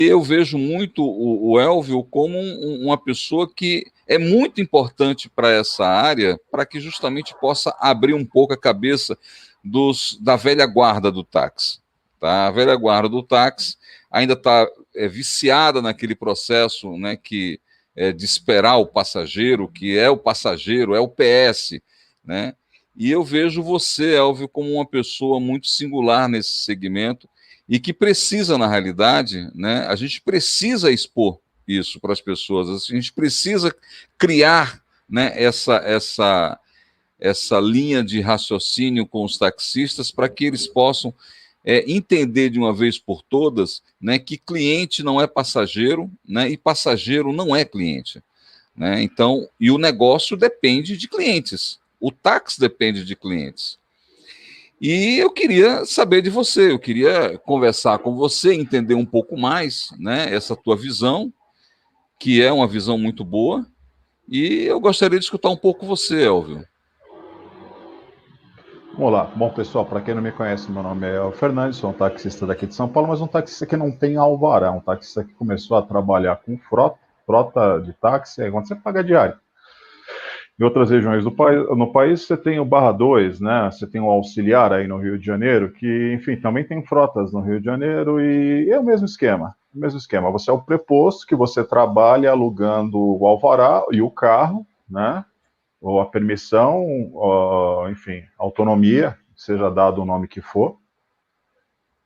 eu vejo muito o Elvio como uma pessoa que é muito importante para essa área, para que justamente possa abrir um pouco a cabeça da velha guarda do táxi. Tá? A velha guarda do táxi ainda está viciada naquele processo, né, de esperar o passageiro, que é o passageiro, é o PS, né? E eu vejo você, Elvio, como uma pessoa muito singular nesse segmento e que precisa, na realidade, né, a gente precisa expor isso para as pessoas, a gente precisa criar, né, essa linha de raciocínio com os taxistas para que eles possam entender de uma vez por todas, né, que cliente não é passageiro, né, e passageiro não é cliente. Né? Então, e o negócio depende de clientes, o táxi depende de clientes. E eu queria saber de você, eu queria conversar com você, entender um pouco mais, né, essa tua visão, que é uma visão muito boa, e eu gostaria de escutar um pouco você, Elvio. Vamos lá. Bom, pessoal, para quem não me conhece, meu nome é El Fernandes, sou um taxista daqui de São Paulo, mas um taxista que não tem alvará, um taxista que começou a trabalhar com frota de táxi, é quando você paga diário. Em outras regiões no país, você tem o Barra 2, né? Você tem o Auxiliar aí no Rio de Janeiro, que, enfim, também tem frotas no Rio de Janeiro e é o mesmo esquema. O mesmo esquema. Você é o preposto que você trabalha alugando o alvará e o carro, né? Ou a permissão, ou, enfim, autonomia, seja dado o nome que for,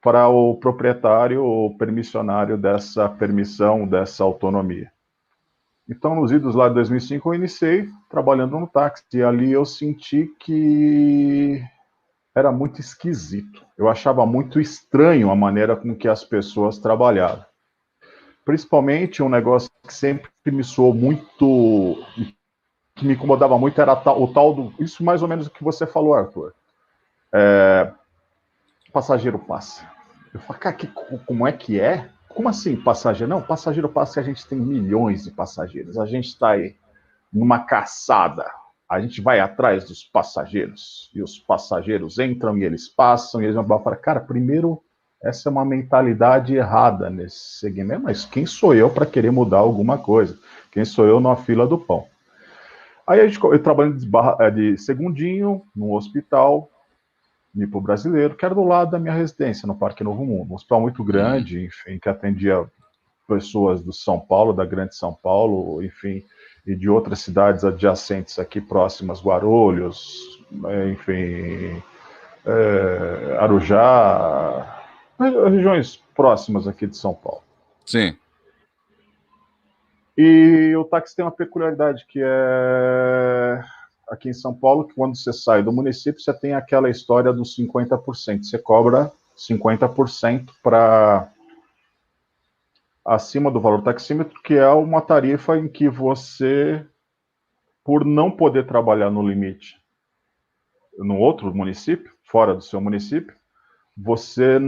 para o proprietário ou permissionário dessa permissão, dessa autonomia. Então, nos idos lá de 2005, eu iniciei trabalhando no táxi, e ali eu senti que era muito esquisito. Eu achava muito estranho a maneira com que as pessoas trabalhavam. Principalmente um negócio que sempre me soou muito, que me incomodava muito, era o tal do... Isso mais ou menos o que você falou, Arthur. Passageiro passa. Eu falo, cara, como é que é? Como assim passageiro? Não, passageiro passa, a gente tem milhões de passageiros. A gente está aí numa caçada. A gente vai atrás dos passageiros. E os passageiros entram e eles passam. E eles vão falar, cara, primeiro, essa é uma mentalidade errada nesse segmento. Mas quem sou eu para querer mudar alguma coisa? Quem sou eu na fila do pão? Aí eu trabalho de segundinho, num hospital, Nipo Brasileiro, que era do lado da minha residência, no Parque Novo Mundo. Um hospital muito grande, enfim, que atendia pessoas do São Paulo, da Grande São Paulo, enfim, e de outras cidades adjacentes aqui próximas, Guarulhos, enfim, Arujá, regiões próximas aqui de São Paulo. Sim. E o táxi tem uma peculiaridade que é aqui em São Paulo, que quando você sai do município, você tem aquela história dos 50%. Você cobra 50% para acima do valor taxímetro, que é uma tarifa em que você, por não poder trabalhar no limite no outro município, fora do seu município, você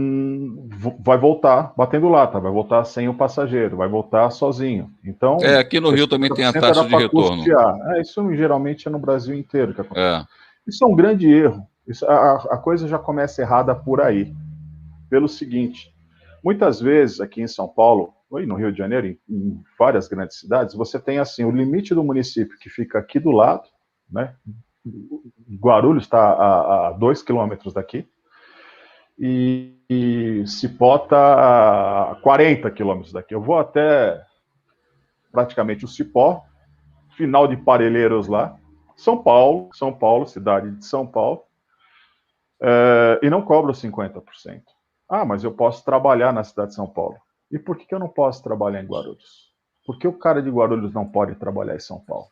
vai voltar batendo lata, vai voltar sem o passageiro, vai voltar sozinho. Então, Aqui no Rio esse também tem a 50% era taxa de para retorno. custear. Isso geralmente é no Brasil inteiro que acontece. É. Isso é um grande erro. A coisa já começa errada por aí. Pelo seguinte, muitas vezes aqui em São Paulo, ou no Rio de Janeiro, em várias grandes cidades, você tem assim o limite do município que fica aqui do lado, né? Guarulhos está a 2 quilômetros daqui, e Cipó está a 40 quilômetros daqui. Eu vou até praticamente o Cipó, final de Parelheiros lá, São Paulo, cidade de São Paulo, e não cobro 50%. Ah, mas eu posso trabalhar na cidade de São Paulo. E por que eu não posso trabalhar em Guarulhos? Por que o cara de Guarulhos não pode trabalhar em São Paulo?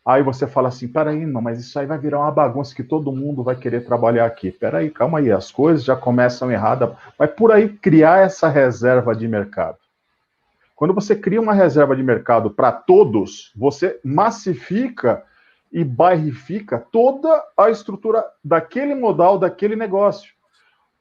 Aí você fala assim, peraí, não, mas isso aí vai virar uma bagunça que todo mundo vai querer trabalhar aqui. Peraí, calma aí, as coisas já começam erradas. Vai por aí criar essa reserva de mercado. Quando você cria uma reserva de mercado para todos, você massifica e bairrifica toda a estrutura daquele modal, daquele negócio.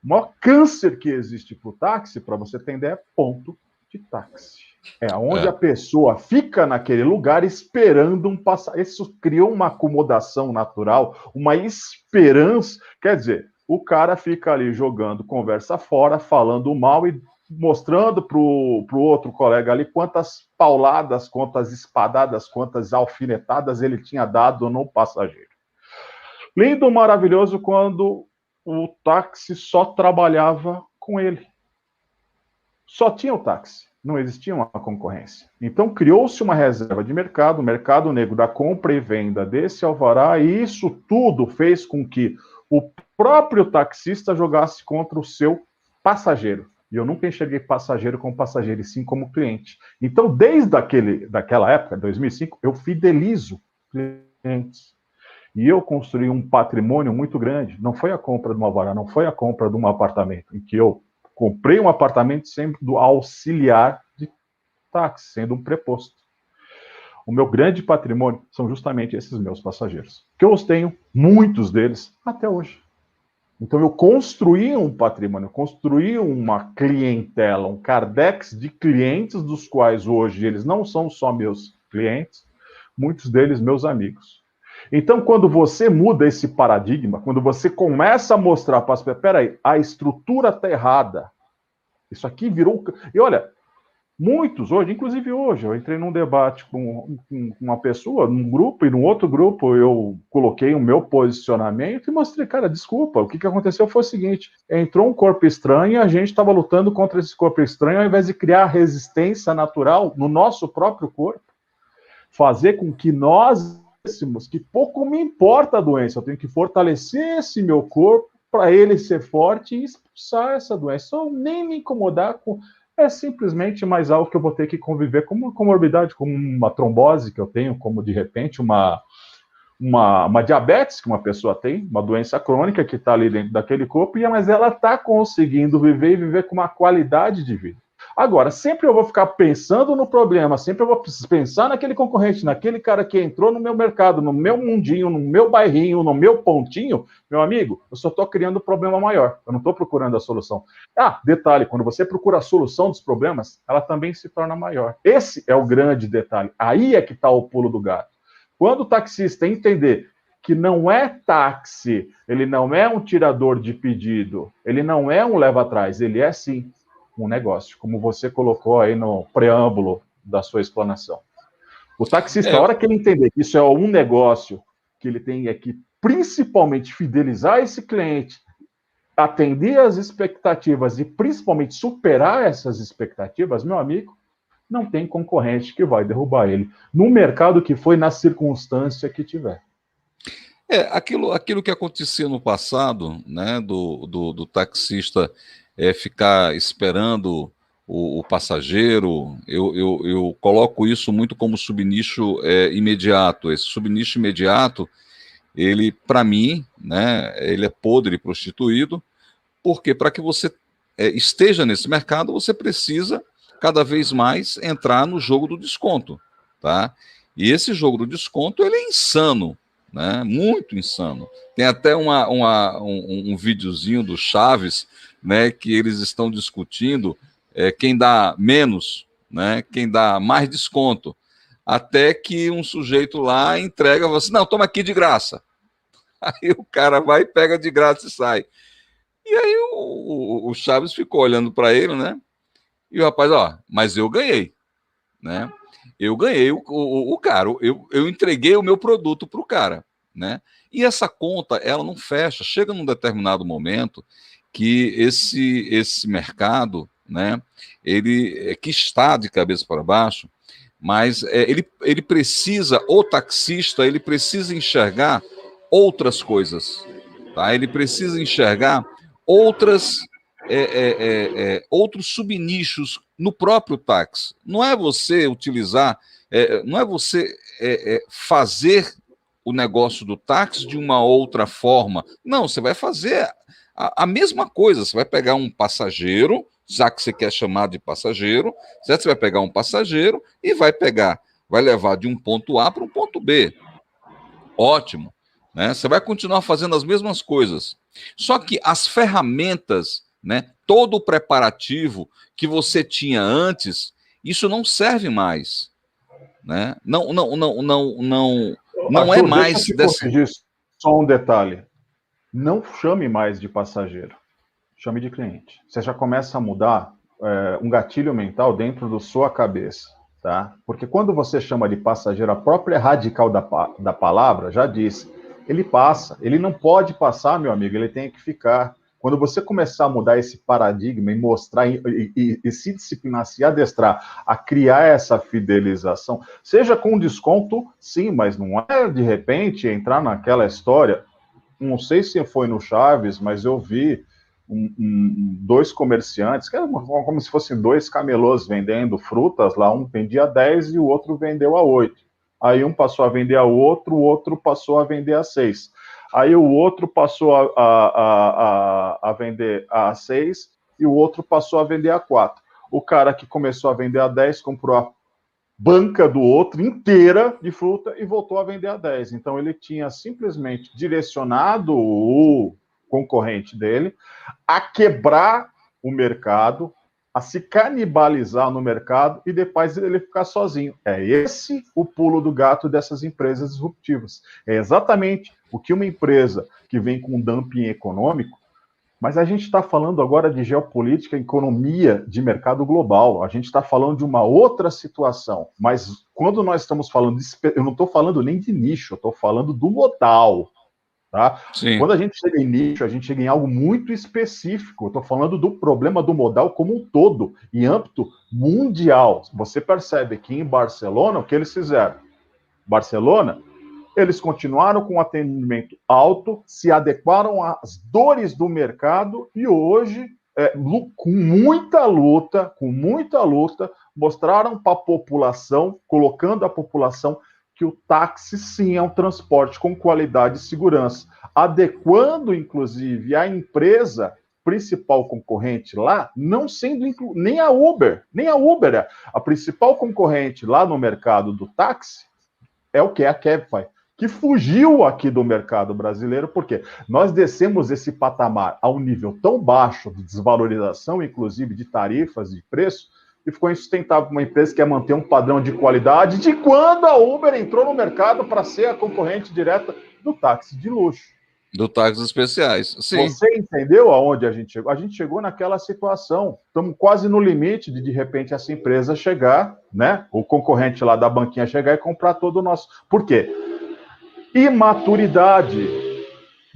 O maior câncer que existe para o táxi, para você ter ideia, é ponto de táxi. É onde a pessoa fica naquele lugar esperando um passageiro. Isso criou uma acomodação natural, uma esperança. Quer dizer, o cara fica ali jogando conversa fora, falando mal, e mostrando para o outro colega ali quantas pauladas, quantas espadadas, quantas alfinetadas ele tinha dado no passageiro. Lindo, maravilhoso, quando o táxi só trabalhava com ele. Só tinha o táxi, não existia uma concorrência. Então criou-se uma reserva de mercado, o mercado negro da compra e venda desse alvará, e isso tudo fez com que o próprio taxista jogasse contra o seu passageiro. E eu nunca enxerguei passageiro como passageiro, e sim como cliente. Então, desde daquela época, 2005, eu fidelizo clientes. E eu construí um patrimônio muito grande. Não foi a compra de uma alvará, não foi a compra de um apartamento, em que eu comprei um apartamento sendo auxiliar de táxi, sendo um preposto. O meu grande patrimônio são justamente esses meus passageiros, que eu tenho, muitos deles, até hoje. Então eu construí um patrimônio, construí uma clientela, um cardex de clientes, dos quais hoje eles não são só meus clientes, muitos deles meus amigos. Então, quando você muda esse paradigma, quando você começa a mostrar para as pessoas, peraí, a estrutura está errada, isso aqui virou... E olha, muitos hoje, inclusive hoje, eu entrei num debate com uma pessoa, num grupo, e num outro grupo eu coloquei o meu posicionamento e mostrei, cara, desculpa, o que aconteceu foi o seguinte, entrou um corpo estranho e a gente estava lutando contra esse corpo estranho, ao invés de criar resistência natural no nosso próprio corpo, fazer com que nós, que pouco me importa a doença, eu tenho que fortalecer esse meu corpo para ele ser forte e expulsar essa doença, só nem me incomodar com... É simplesmente mais algo que eu vou ter que conviver com uma comorbidade, como uma trombose que eu tenho, como de repente uma diabetes que uma pessoa tem, uma doença crônica que está ali dentro daquele corpo, mas ela está conseguindo viver e viver com uma qualidade de vida. Agora, sempre eu vou ficar pensando no problema, sempre eu vou pensar naquele concorrente, naquele cara que entrou no meu mercado, no meu mundinho, no meu bairrinho, no meu pontinho, meu amigo, eu só estou criando um problema maior, eu não estou procurando a solução. Ah, detalhe, quando você procura a solução dos problemas, ela também se torna maior. Esse é o grande detalhe, aí é que está o pulo do gato. Quando o taxista entender que não é táxi, ele não é um tirador de pedido, ele não é um leva-atrás, ele é sim um negócio, como você colocou aí no preâmbulo da sua explanação. O taxista, a hora que ele entender que isso é um negócio, que ele tem que principalmente fidelizar esse cliente, atender às expectativas e principalmente superar essas expectativas, meu amigo, não tem concorrente que vai derrubar ele, no mercado que foi, na circunstância que tiver. Aquilo que acontecia no passado, né, do taxista ficar esperando o passageiro, eu coloco isso muito como subnicho imediato. Esse subnicho imediato, ele, para mim, né, ele é podre e prostituído, porque para que você esteja nesse mercado, você precisa cada vez mais entrar no jogo do desconto, tá? E esse jogo do desconto, ele é insano, né? Muito insano. Tem até um videozinho do Chaves, né, que eles estão discutindo quem dá menos, né, quem dá mais desconto, até que um sujeito lá entrega você, não, toma aqui de graça. Aí o cara vai, pega de graça e sai. E aí o Chaves ficou olhando para ele, né? E o rapaz, ó, mas eu ganhei, né? Eu ganhei o cara, eu entreguei o meu produto para o cara, né? E essa conta, ela não fecha. Chega num determinado momento que esse mercado, né? Ele que está de cabeça para baixo, mas ele precisa, o taxista, ele precisa enxergar outras coisas, tá? Ele precisa enxergar outros subnichos no próprio táxi. Não é você utilizar, não é você fazer o negócio do táxi de uma outra forma. Não, você vai fazer a mesma coisa. Você vai pegar um passageiro, já que você quer chamar de passageiro, certo? Você vai pegar um passageiro e vai levar de um ponto A para um ponto B. Ótimo, né? Você vai continuar fazendo as mesmas coisas. Só que as ferramentas, né, todo o preparativo que você tinha antes, isso não serve mais, né? Não é Arthur, deixa eu mais te dessa. corrigir só um detalhe. Não chame mais de passageiro, chame de cliente. Você já começa a mudar um gatilho mental dentro da sua cabeça, tá? Porque quando você chama de passageiro, a própria radical da palavra já diz, ele passa, ele não pode passar, meu amigo, ele tem que ficar. Quando você começar a mudar esse paradigma e mostrar e se disciplinar, se adestrar a criar essa fidelização, seja com desconto, sim, mas não é de repente entrar naquela história. Não sei se foi no Chaves, mas eu vi dois comerciantes, que era como se fossem dois camelôs vendendo frutas lá, um vendia 10 e o outro vendeu a 8. Aí um passou a vender a outro, o outro passou a vender a 6. Aí o outro passou a vender a 6 e o outro passou a vender a 4. O cara que começou a vender a 10 comprou a banca do outro inteira de fruta e voltou a vender a 10. Então ele tinha simplesmente direcionado o concorrente dele a quebrar o mercado, a se canibalizar no mercado e depois ele ficar sozinho. É esse o pulo do gato dessas empresas disruptivas. É exatamente o que uma empresa que vem com dumping econômico. Mas a gente está falando agora de geopolítica, economia de mercado global. A gente está falando de uma outra situação. Mas quando nós estamos falando, eu não estou falando nem de nicho, eu estou falando do modal. Tá? Quando a gente chega em nicho, a gente chega em algo muito específico. Eu estou falando do problema do modal como um todo, em âmbito mundial. Você percebe que em Barcelona, o que eles fizeram? Barcelona, eles continuaram com um atendimento alto, se adequaram às dores do mercado e hoje, com muita luta, mostraram para a população, colocando a população que o táxi sim é um transporte com qualidade e segurança, adequando inclusive a empresa principal concorrente lá, não sendo nem a Uber, a principal concorrente lá no mercado do táxi é o que? A Cabify, que fugiu aqui do mercado brasileiro, porque nós descemos esse patamar a um nível tão baixo de desvalorização, inclusive de tarifas, de preço, e ficou insustentável para uma empresa que quer manter um padrão de qualidade de quando a Uber entrou no mercado para ser a concorrente direta do táxi de luxo. Do táxi especiais, sim. Você entendeu aonde a gente chegou? A gente chegou naquela situação. Estamos quase no limite de repente, essa empresa chegar, né? O concorrente lá da banquinha chegar e comprar todo o nosso. Por quê? Imaturidade,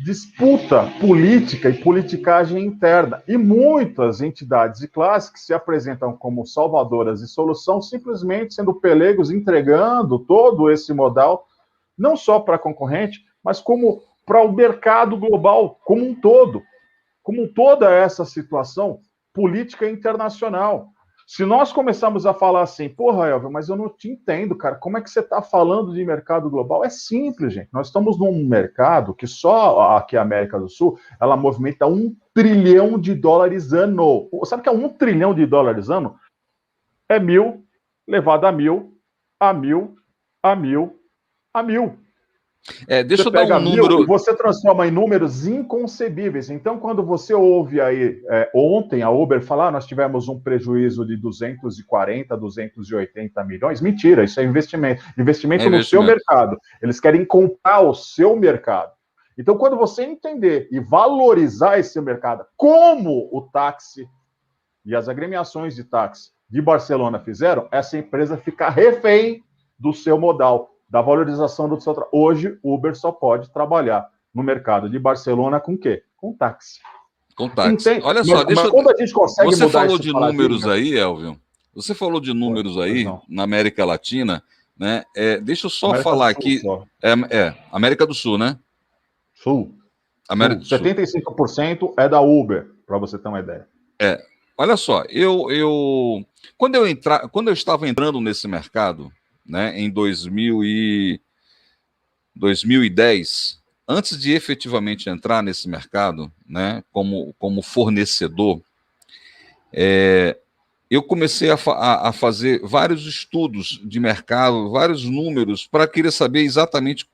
disputa política e politicagem interna. E muitas entidades e classes que se apresentam como salvadoras de solução, simplesmente sendo pelegos, entregando todo esse modal, não só para a concorrente, mas como para o mercado global como um todo, como toda essa situação política internacional. Se nós começarmos a falar assim, porra, Elvio, mas eu não te entendo, cara, como é que você está falando de mercado global? É simples, gente. Nós estamos num mercado que só aqui a América do Sul, ela movimenta $1 trilhão ano. Sabe o que é $1 trilhão ano? É 1.000 elevado a 1.000, a 1.000, a 1.000, a 1.000. Deixa eu dar um número. E você transforma em números inconcebíveis. Então, quando você ouve aí, ontem a Uber falar, nós tivemos um prejuízo de 240, 280 milhões. Mentira, isso é investimento. Investimento no seu mercado. Eles querem comprar o seu mercado. Então, quando você entender e valorizar esse mercado, como o táxi e as agremiações de táxi de Barcelona fizeram, essa empresa fica refém do seu modal, da valorização do seu trabalho. Hoje, Uber só pode trabalhar no mercado de Barcelona com o quê? Com táxi. Com táxi. Entende? Olha só, mas quando a gente consegue você mudar falou de números aí, Elvio. Você falou de números aí na América Latina, né? Deixa eu só América falar Sul, aqui. só. América do Sul, né? Sul. América Sul. 75% é da Uber, para você ter uma ideia. Olha só, quando eu estava entrando nesse mercado, né, em 2010, antes de efetivamente entrar nesse mercado, né, como fornecedor, eu comecei a fazer vários estudos de mercado, vários números, para querer saber exatamente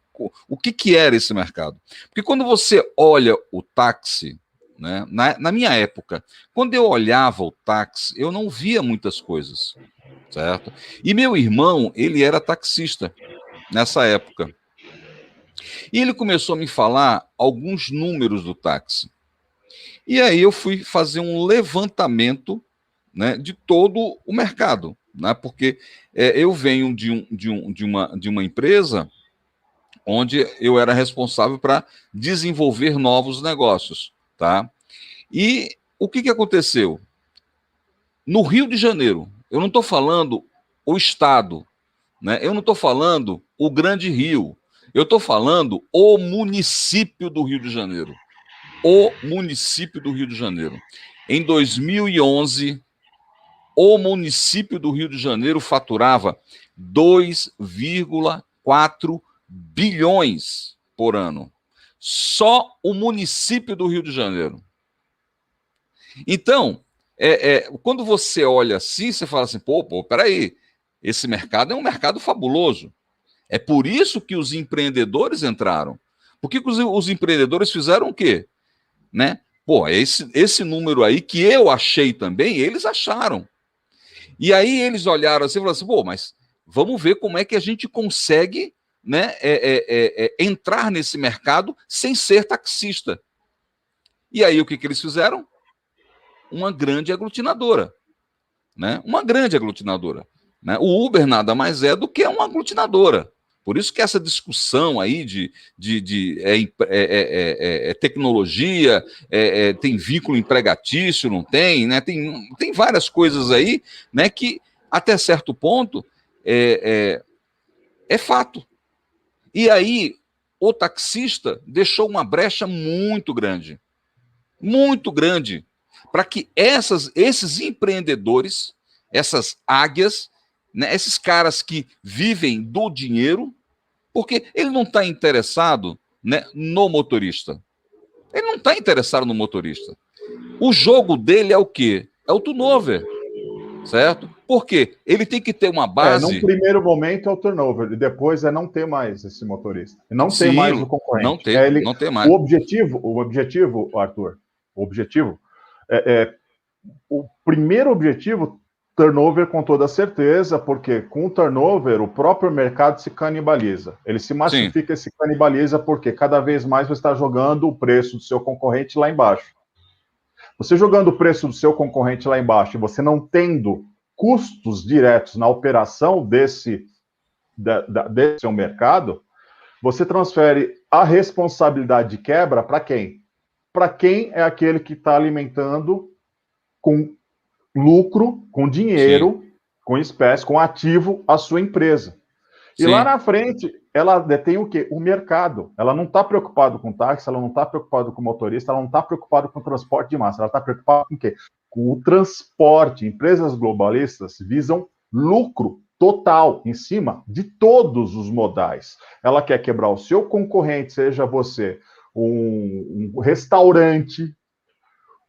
o que era esse mercado. Porque quando você olha o táxi, né, na minha época, quando eu olhava o táxi, eu não via muitas coisas, certo? E meu irmão, ele era taxista nessa época. E ele começou a me falar alguns números do táxi. E aí eu fui fazer um levantamento, né, de todo o mercado, né, porque eu venho de uma empresa onde eu era responsável para desenvolver novos negócios, tá? E o que aconteceu? No Rio de Janeiro, eu não estou falando o estado, né? Eu não estou falando o Grande Rio, eu estou falando o município do Rio de Janeiro. O município do Rio de Janeiro. Em 2011, o município do Rio de Janeiro faturava 2,4 bilhões por ano. Só o município do Rio de Janeiro. Então, quando você olha assim, você fala assim, pô, peraí, esse mercado é um mercado fabuloso. É por isso que os empreendedores entraram. Por que os empreendedores fizeram o quê? Né? Pô, esse número aí que eu achei também, eles acharam. E aí eles olharam assim e falaram assim, pô, mas vamos ver como é que a gente consegue, né, entrar nesse mercado sem ser taxista. E aí o que eles fizeram? Uma grande aglutinadora. Né? Uma grande aglutinadora. Né? O Uber nada mais é do que uma aglutinadora. Por isso que essa discussão aí de tecnologia, tem vínculo empregatício, não tem, né? Tem várias coisas aí, né, que até certo ponto é fato. E aí o taxista deixou uma brecha muito grande, para que esses empreendedores, essas águias, né, esses caras que vivem do dinheiro, porque ele não está interessado, né, no motorista. Ele não está interessado no motorista. O jogo dele é o quê? É o turnover, certo? Por quê? Ele tem que ter uma base... Num primeiro momento é o turnover, e depois é não ter mais esse motorista. Não ter mais o concorrente. Não ter mais. O objetivo, Arthur, o primeiro objetivo, turnover com toda certeza, porque com o turnover o próprio mercado se canibaliza. Ele se massifica e se canibaliza porque cada vez mais você está jogando o preço do seu concorrente lá embaixo. Você jogando o preço do seu concorrente lá embaixo e você não tendo custos diretos na operação desse seu mercado, você transfere a responsabilidade de quebra para quem? Para quem é aquele que está alimentando com lucro, com dinheiro, com espécie, com ativo a sua empresa. E lá na frente, ela detém o quê? O mercado. Ela não está preocupada com táxi, ela não está preocupada com motorista, ela não está preocupada com o transporte de massa, ela está preocupada com o quê? Com o transporte. Empresas globalistas visam lucro total em cima de todos os modais. Ela quer quebrar o seu concorrente, seja você um restaurante,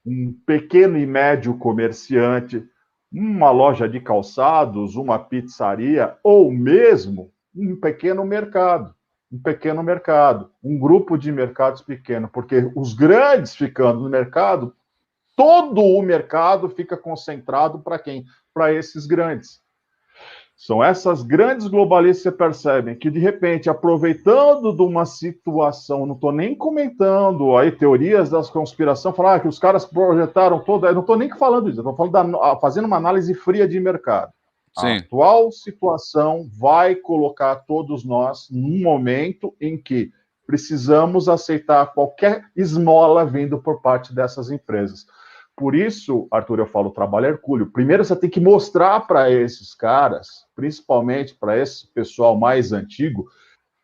um pequeno e médio comerciante, uma loja de calçados, uma pizzaria, ou mesmo um pequeno mercado, um grupo de mercados pequeno, porque os grandes ficando no mercado, todo o mercado fica concentrado para quem? Para esses grandes. São essas grandes globalistas que percebem que, de repente, aproveitando de uma situação, não estou nem comentando aí teorias da conspiração, falar que os caras projetaram todo, eu não estou nem falando isso, eu estou fazendo uma análise fria de mercado. A atual situação vai colocar todos nós num momento em que precisamos aceitar qualquer esmola vindo por parte dessas empresas. Por isso, Arthur, eu falo, trabalho é hercúleo. Primeiro você tem que mostrar para esses caras, principalmente para esse pessoal mais antigo,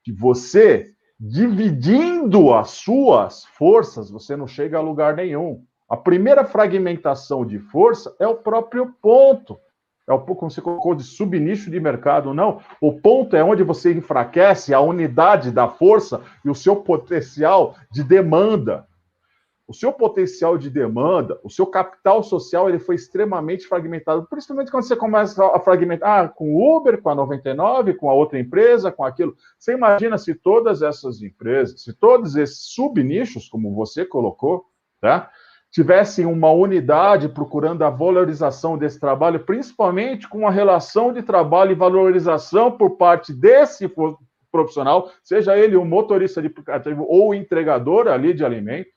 que você, dividindo as suas forças, você não chega a lugar nenhum. A primeira fragmentação de força é o próprio ponto. É o pouco, como você colocou, de subnicho de mercado, não. O ponto é onde você enfraquece a unidade da força e o seu potencial de demanda. O seu potencial de demanda, o seu capital social, ele foi extremamente fragmentado, principalmente quando você começa a fragmentar com o Uber, com a 99, com a outra empresa, com aquilo. Você imagina se todas essas empresas, se todos esses subnichos, como você colocou, tá, tivessem uma unidade procurando a valorização desse trabalho, principalmente com a relação de trabalho e valorização por parte desse profissional, seja ele um motorista de aplicativo ou entregador ali de alimento.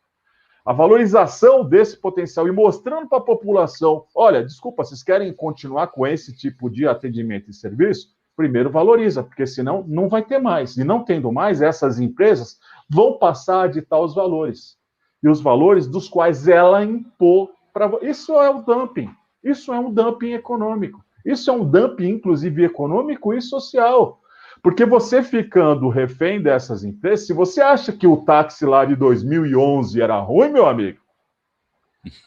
A valorização desse potencial e mostrando para a população, olha, desculpa, vocês querem continuar com esse tipo de atendimento e serviço? Primeiro valoriza, porque senão não vai ter mais. E não tendo mais, essas empresas vão passar a ditar os valores. E os valores dos quais ela impôs. Isso é o dumping. Isso é um dumping econômico. Isso é um dumping, inclusive, econômico e social. Porque você ficando refém dessas empresas, se você acha que o táxi lá de 2011 era ruim, meu amigo,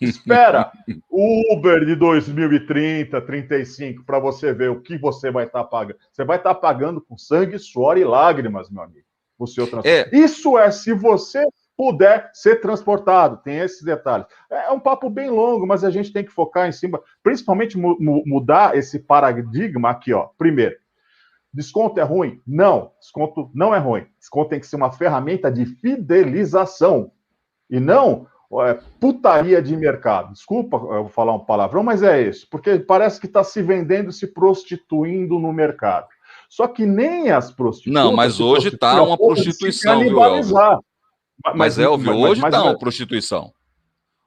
espera o Uber de 2030, 35, para você ver o que você vai estar pagando. Você vai estar pagando com sangue, suor e lágrimas, meu amigo, o seu transporte. Isso é se você puder ser transportado, tem esses detalhes. É um papo bem longo, mas a gente tem que focar em cima, principalmente mudar esse paradigma aqui, ó. Primeiro, desconto é ruim? Não, desconto não é ruim. Desconto tem que ser uma ferramenta de fidelização e não putaria de mercado. Desculpa eu vou falar um palavrão, mas é isso, porque parece que está se vendendo, se prostituindo no mercado. Só que nem as prostitutas... Não, mas hoje está uma prostituição, viu, Elvio? Mas Elvio, hoje está uma prostituição.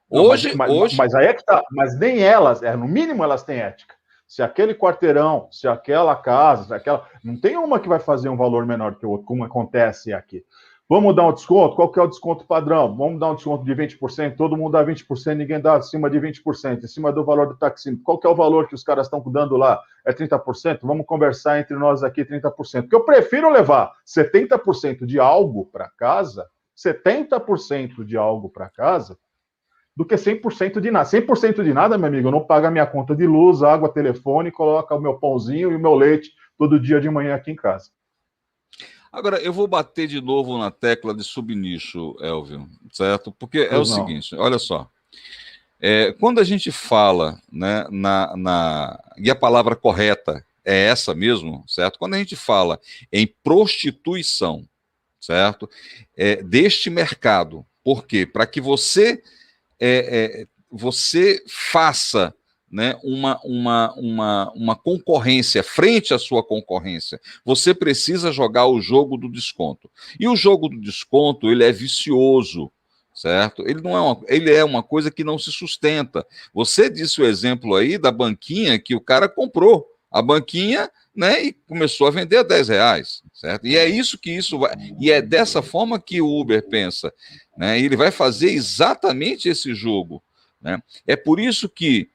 Hoje... Mas aí é que tá. Mas nem elas, no mínimo elas têm ética. Se aquele quarteirão, se aquela casa, se aquela... Não tem uma que vai fazer um valor menor que o outro, como acontece aqui. Vamos dar um desconto? Qual que é o desconto padrão? Vamos dar um desconto de 20%, todo mundo dá 20%, ninguém dá acima de 20%, em cima do valor do taxímetro. Qual que é o valor que os caras estão dando lá? É 30%? Vamos conversar entre nós aqui 30%. Porque eu prefiro levar 70% de algo para casa, 70% de algo para casa, do que 100% de nada. 100% de nada, meu amigo, eu não pago a minha conta de luz, água, telefone, coloca o meu pãozinho e o meu leite todo dia de manhã aqui em casa. Agora, eu vou bater de novo na tecla de subnicho, Elvio, certo? Porque é o seguinte, olha só. Quando a gente fala, né, e a palavra correta é essa mesmo, certo? Quando a gente fala em prostituição, certo? Deste mercado. Por quê? Para que você faça, né, uma concorrência frente à sua concorrência, você precisa jogar o jogo do desconto. E o jogo do desconto, ele é vicioso, certo? Ele é uma coisa que não se sustenta. Você disse o exemplo aí da banquinha que o cara comprou. A banquinha, né, e começou a vender a R$10, certo? E é isso que isso vai... E é dessa forma que o Uber pensa, né? E ele vai fazer exatamente esse jogo, né? É por isso que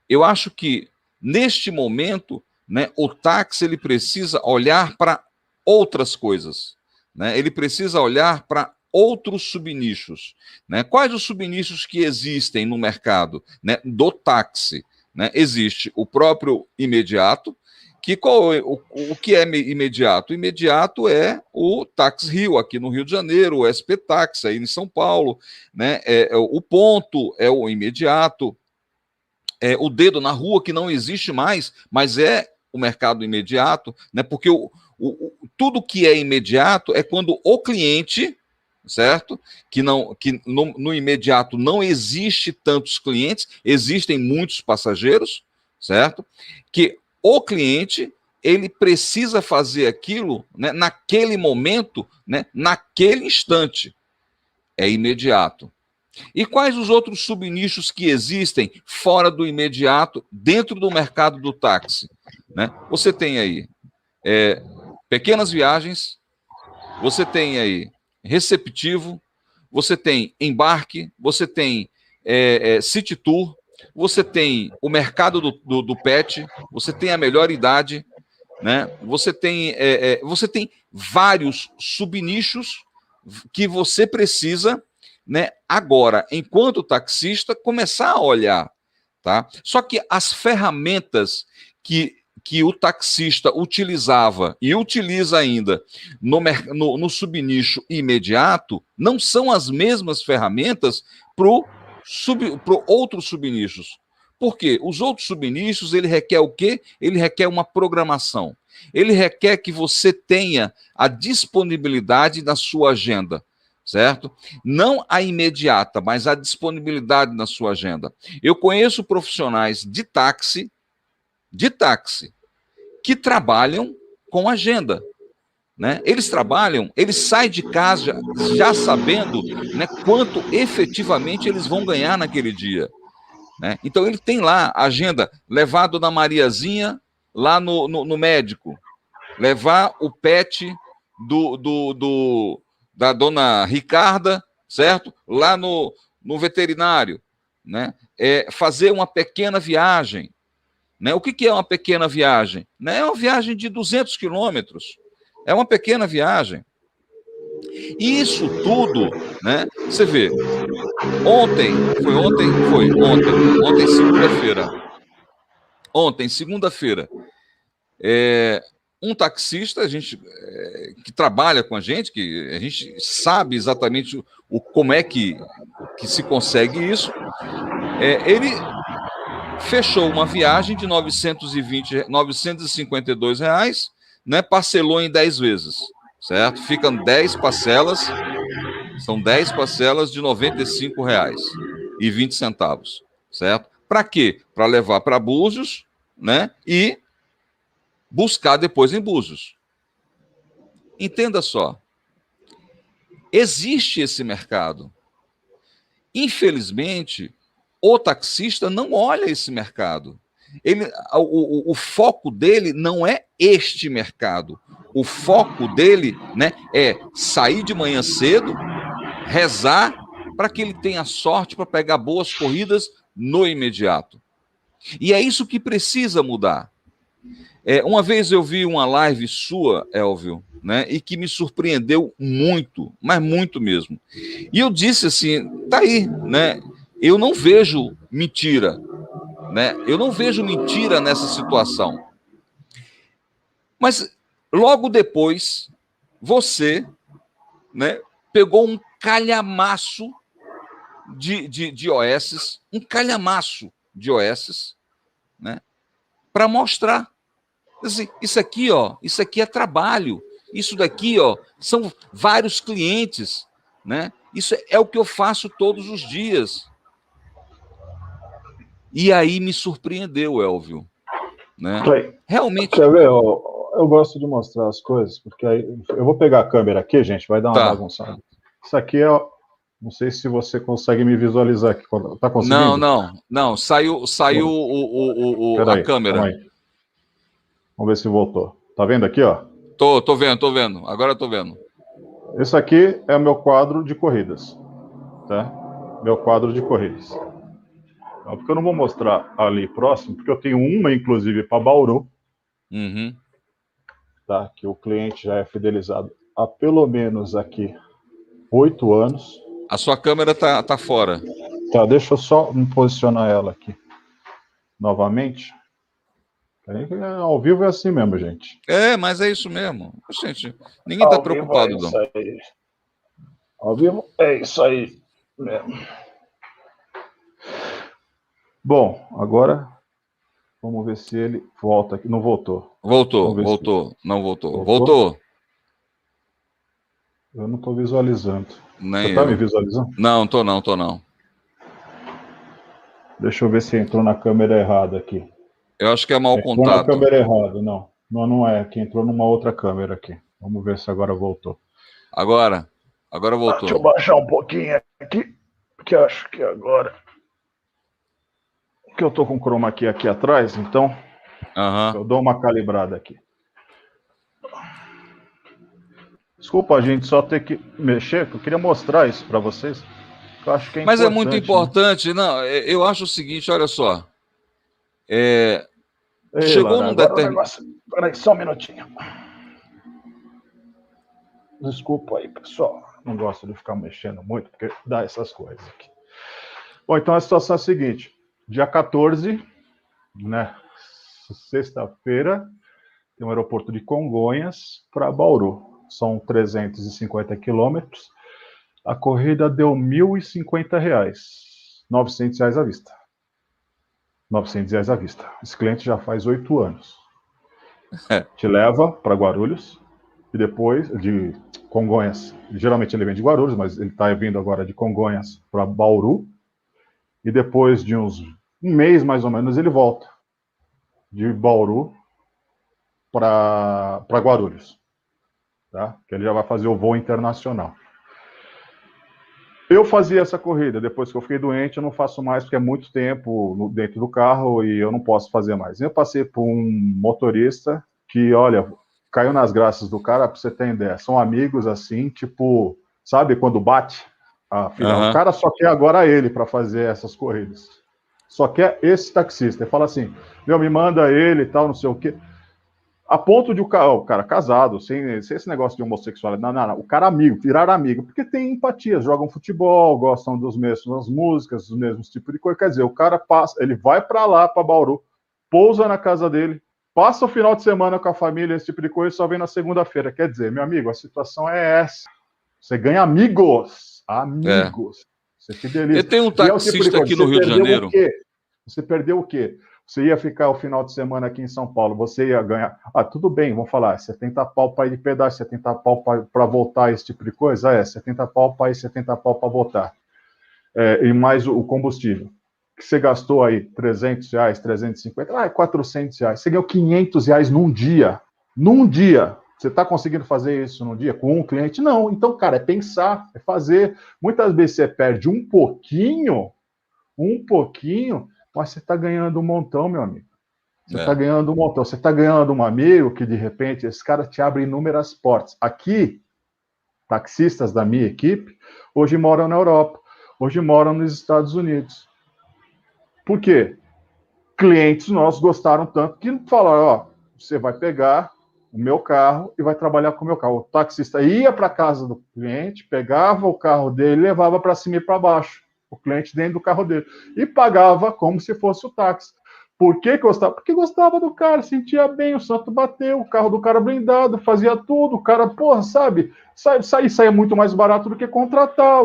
eu acho que, neste momento, né, o táxi ele precisa olhar para outras coisas, né? Ele precisa olhar para outros subnichos, né? Quais os subnichos que existem no mercado, né, do táxi? Né? Existe o próprio imediato, o que é imediato? Imediato é o Táxi Rio, aqui no Rio de Janeiro, o SP Táxi, aí em São Paulo, né? O ponto é o imediato, o dedo na rua, que não existe mais, mas é o mercado imediato, né? Porque tudo que é imediato é quando o cliente, certo? Que no imediato não existe tantos clientes, existem muitos passageiros, certo? Que o cliente ele precisa fazer aquilo, né, naquele momento, né, naquele instante. É imediato. E quais os outros subnichos que existem fora do imediato, dentro do mercado do táxi? Né? Você tem aí pequenas viagens, você tem aí receptivo, você tem embarque, você tem city tour, você tem o mercado do pet, você tem a melhor idade, né? Você tem vários subnichos que você precisa, né, agora, enquanto taxista, começar a olhar, tá? Só que as ferramentas que o taxista utilizava e utiliza ainda no subnicho imediato não são as mesmas ferramentas para outros subnichos. Por quê? Os outros subnichos, ele requer o quê? Ele requer uma programação. Ele requer que você tenha a disponibilidade da sua agenda, certo? Não a imediata, mas a disponibilidade na sua agenda. Eu conheço profissionais de táxi, que trabalham com agenda, né? Eles trabalham, eles saem de casa já sabendo, né, quanto efetivamente eles vão ganhar naquele dia, né? Então ele tem lá a agenda, levar a dona Mariazinha lá no médico, levar o pet da dona Ricarda, certo? Lá no veterinário, né? Fazer uma pequena viagem, né? O que é uma pequena viagem? Né? É uma viagem de 200 quilômetros, é uma pequena viagem. E isso tudo, né? Você vê, ontem, segunda-feira, um taxista, que trabalha com a gente, que a gente sabe exatamente como é que se consegue isso, ele fechou uma viagem de 952 reais, né, parcelou em 10 vezes, certo? Ficam 10 parcelas, são 10 parcelas de R$ 95,20, certo? Para quê? Para levar para Búzios, né, e buscar depois em Búzios. Entenda só, existe esse mercado. Infelizmente, o taxista não olha esse mercado. O foco dele não é este mercado. O foco dele, né, é sair de manhã cedo, rezar para que ele tenha sorte para pegar boas corridas no imediato. E é isso que precisa mudar. Uma vez eu vi uma live sua, Elvio, né, e que me surpreendeu muito, mas muito mesmo. E eu disse assim, tá aí, né? Eu não vejo mentira, né? Eu não vejo mentira nessa situação. Mas logo depois, você, né, pegou um calhamaço de OS, um calhamaço de OS, né, para mostrar. Assim, isso aqui é trabalho. Isso daqui, são vários clientes, né? Isso é o que eu faço todos os dias. E aí me surpreendeu, Elvio, né? Realmente. Quer ver? Eu gosto de mostrar as coisas, porque aí eu vou pegar a câmera aqui, gente, vai dar uma bagunçada. Isso aqui não sei se você consegue me visualizar aqui. Tá conseguindo? Não. Saiu a câmera. Vamos ver se voltou. Tá vendo aqui, ó? Tô vendo. Agora tô vendo. Esse aqui é o meu quadro de corridas, tá? Meu quadro de corridas. Porque eu não vou mostrar ali próximo, porque eu tenho uma, inclusive, para Bauru, tá? Que o cliente já é fidelizado há pelo menos aqui 8 anos. A sua câmera tá fora. Tá, deixa eu só me posicionar ela aqui novamente. Ao vivo é assim mesmo, gente. Mas é isso mesmo. Gente, ninguém tá preocupado, não. Ao vivo é isso aí mesmo. Bom, agora vamos ver se ele volta aqui. Não voltou. Não voltou. Voltou. Eu não estou visualizando. Nem Você está me visualizando? Não, tô não. Deixa eu ver se entrou na câmera errada aqui. Eu acho que é mau entrou contato. Na câmera errada, não. Não é, que entrou numa outra câmera aqui. Vamos ver se agora voltou. Agora voltou. Deixa eu baixar um pouquinho aqui, porque acho que agora... Porque eu tô com o chroma key aqui atrás, então eu dou uma calibrada aqui. Desculpa a gente só ter que mexer, que eu queria mostrar isso para vocês. Eu acho que Mas é muito importante, né? Não, eu acho o seguinte, olha só. Chegou num determinado... Peraí, só um minutinho. Desculpa aí, pessoal. Não gosto de ficar mexendo muito, porque dá essas coisas aqui. Bom, então a situação é a seguinte. Dia 14, né, sexta-feira, tem um aeroporto de Congonhas para Bauru. São 350 quilômetros. A corrida deu R$ 1.050. R$ 900 à vista. R$ 900 à vista. Esse cliente já faz 8 anos. Te leva para Guarulhos e depois de Congonhas. Geralmente ele vem de Guarulhos, mas ele está vindo agora de Congonhas para Bauru. E depois de um mês, mais ou menos, ele volta de Bauru para Guarulhos. tá? Que ele já vai fazer o voo internacional. Eu fazia essa corrida, depois que eu fiquei doente, eu não faço mais, porque é muito tempo dentro do carro e eu não posso fazer mais. Eu passei por um motorista que, olha, caiu nas graças do cara, pra você ter ideia. São amigos assim, tipo, sabe quando bate a filha? O cara só quer agora ele para fazer essas corridas. Só quer esse taxista. Ele fala assim, meu, me manda ele e tal, não sei o quê. A ponto de o cara casado, sem esse negócio de homossexualidade, não, o cara amigo, virar amigo, porque tem empatia, jogam futebol, gostam das mesmas músicas, dos mesmos tipos de coisa. Quer dizer, o cara passa, ele vai para lá, para Bauru, pousa na casa dele, passa o final de semana com a família, esse tipo de coisa, e só vem na segunda-feira. Quer dizer, meu amigo, a situação é essa. Você ganha amigos, amigos. Você fideliza. Eu tenho um E é o tipo de taxista coisa. aqui no Você Rio de perdeu Janeiro. o quê? Você perdeu o quê? Você ia ficar o final de semana aqui em São Paulo, você ia ganhar. Ah, tudo bem, vamos falar, 70 pau para ir de pedaço, 70 pau para voltar, esse tipo de coisa? 70 pau para ir, 70 pau para voltar. E mais o combustível. Que você gastou aí 300 reais, 350, 400 reais. Você ganhou 500 reais num dia. Num dia. Você está conseguindo fazer isso num dia com um cliente? Não. Então, cara, é pensar, é fazer. Muitas vezes você perde um pouquinho, mas você está ganhando um montão, meu amigo. Você está ganhando um montão. Você está ganhando um amigo que, de repente, esse cara te abre inúmeras portas. Aqui, taxistas da minha equipe, hoje moram na Europa, hoje moram nos Estados Unidos. Por quê? Clientes nossos gostaram tanto que falaram, ó, você vai pegar o meu carro e vai trabalhar com o meu carro. O taxista ia para a casa do cliente, pegava o carro dele e levava para cima e para baixo. O cliente dentro do carro dele. E pagava como se fosse o táxi. Por que gostava? Porque gostava do cara, sentia bem, o santo bateu, o carro do cara blindado, fazia tudo, o cara, porra, sabe? Saía muito mais barato do que contratar,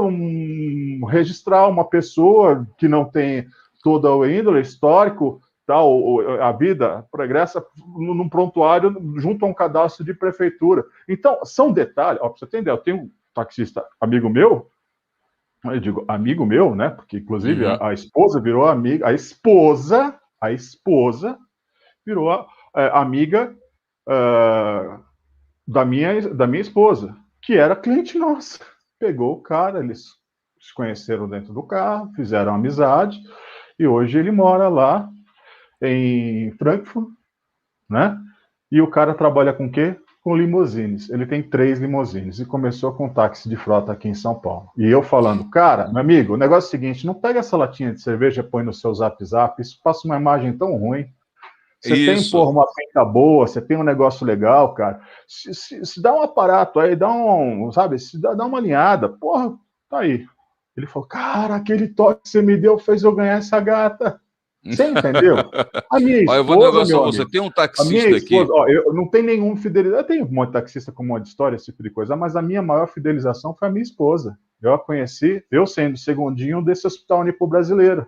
registrar uma pessoa que não tem toda o índole histórico, tal, a vida progressa num prontuário junto a um cadastro de prefeitura. Então, são detalhes. Ó, pra você entender, eu tenho um taxista amigo meu, eu digo amigo meu, né? Porque, inclusive, a esposa virou amiga, a esposa virou amiga da minha esposa, que era cliente nossa. Pegou o cara, eles se conheceram dentro do carro, fizeram amizade, e hoje ele mora lá em Frankfurt, né? E o cara trabalha com o quê? Com limousines. Ele tem 3 limousines e começou com táxi de frota aqui em São Paulo. E eu falando, cara, meu amigo, o negócio é o seguinte, não pega essa latinha de cerveja e põe no seu Zap, isso passa uma imagem tão ruim. Você tem, porra, uma pinta boa, você tem um negócio legal, cara. Se dá um aparato aí, dá uma alinhada, porra, tá aí. Ele falou, cara, aquele toque que você me deu fez eu ganhar essa gata. Você entendeu? A minha esposa, eu vou dar um negócio meu a você. amigo, Tem um a minha taxista esposa, aqui. eu não tenho nenhuma fidelidade. Eu tenho um monte de taxista com um monte de história, esse tipo de coisa, mas a minha maior fidelização foi a minha esposa. Eu a conheci, eu sendo segundinho desse hospital nipo brasileiro.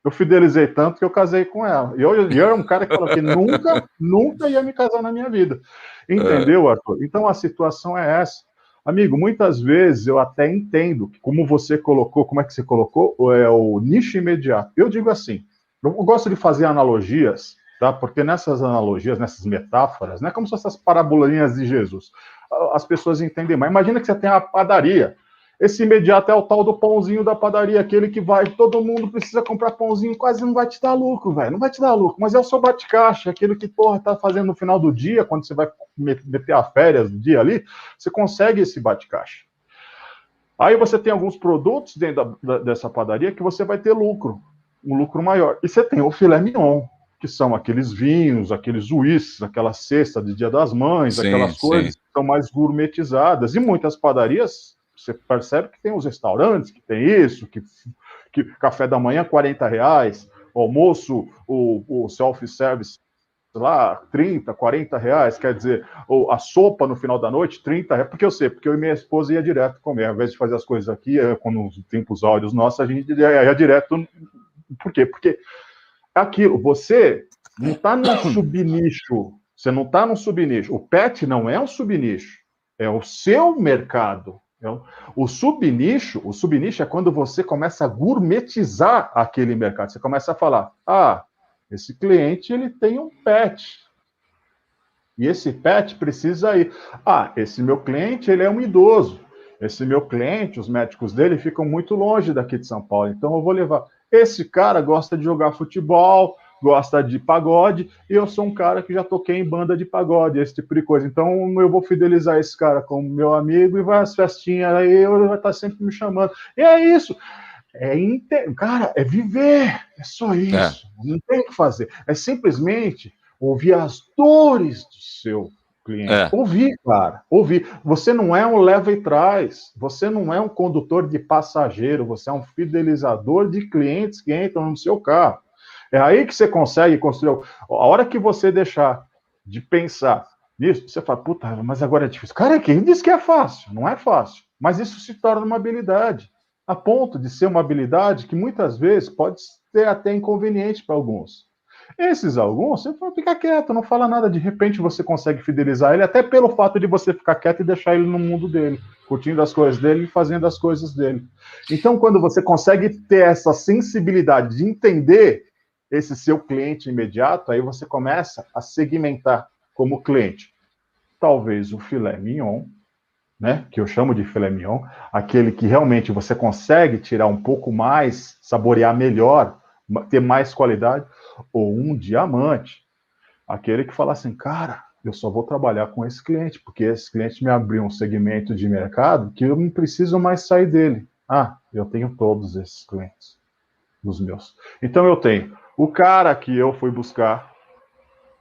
Eu fidelizei tanto que eu casei com ela. E eu era um cara que falou que nunca ia me casar na minha vida. Entendeu, Arthur? Então a situação é essa. Amigo, muitas vezes eu até entendo que, como você colocou, como é que você colocou? É o nicho imediato. Eu digo assim, eu gosto de fazer analogias, tá? Porque nessas analogias, nessas metáforas, não é como se fossem essas parabolinhas de Jesus. As pessoas entendem mais. Imagina que você tem uma padaria. Esse imediato é o tal do pãozinho da padaria, aquele que vai, todo mundo precisa comprar pãozinho, quase não vai te dar lucro, velho, não vai te dar lucro, mas é o seu bate-caixa, aquele que, porra, tá fazendo no final do dia, quando você vai meter a férias do dia ali, você consegue esse bate-caixa. Aí você tem alguns produtos dentro dessa padaria que você vai ter lucro, um lucro maior. E você tem o filé mignon, que são aqueles vinhos, aqueles uísques, aquela cesta de Dia das Mães, aquelas coisas que são mais gourmetizadas. E muitas padarias, você percebe que tem os restaurantes, que tem isso, que café da manhã, R$ 40, o almoço, o self-service, lá, 30, R$ 40, quer dizer, ou a sopa no final da noite, R$ 30, porque eu sei, porque eu e minha esposa ia direto comer, ao invés de fazer as coisas aqui, quando tem os áudios nossos, a gente ia direto. Por quê? Porque aquilo, você não está num subnicho, você não está num subnicho. O pet não é um subnicho, é o seu mercado. O subnicho é quando você começa a gourmetizar aquele mercado. Você começa a falar, esse cliente ele tem um pet. E esse PET precisa ir. Ah, esse meu cliente, ele é um idoso. Esse meu cliente, os médicos dele ficam muito longe daqui de São Paulo. Então eu vou levar. Esse cara gosta de jogar futebol, gosta de pagode, e eu sou um cara que já toquei em banda de pagode, esse tipo de coisa. Então eu vou fidelizar esse cara como meu amigo e vai às festinhas aí, ele vai estar sempre me chamando. E é isso. Cara, é viver, é só É, isso. Não tem o que fazer. É simplesmente ouvir as dores do seu cliente. é. Ouvir, cara, ouvir. Você não é um leva e traz, você não é um condutor de passageiro, você é um fidelizador de clientes que entram no seu carro. É aí que você consegue construir. A hora que você deixar de pensar nisso, você fala, puta, mas agora é difícil. Cara, quem disse que é fácil? Não é fácil. Mas isso se torna uma habilidade a ponto de ser uma habilidade que muitas vezes pode ser até inconveniente para alguns. Esses alguns, você fica quieto, não fala nada, de repente você consegue fidelizar ele, até pelo fato de você ficar quieto e deixar ele no mundo dele, curtindo as coisas dele e fazendo as coisas dele. Então, quando você consegue ter essa sensibilidade de entender esse seu cliente imediato, aí você começa a segmentar como cliente. Talvez o filé mignon, né, que eu chamo de filé mignon, aquele que realmente você consegue tirar um pouco mais, saborear melhor, ter mais qualidade, ou um diamante, aquele que fala assim, cara, eu só vou trabalhar com esse cliente, porque esse cliente me abriu um segmento de mercado que eu não preciso mais sair dele. Ah, eu tenho todos esses clientes, os meus. Então eu tenho o cara que eu fui buscar,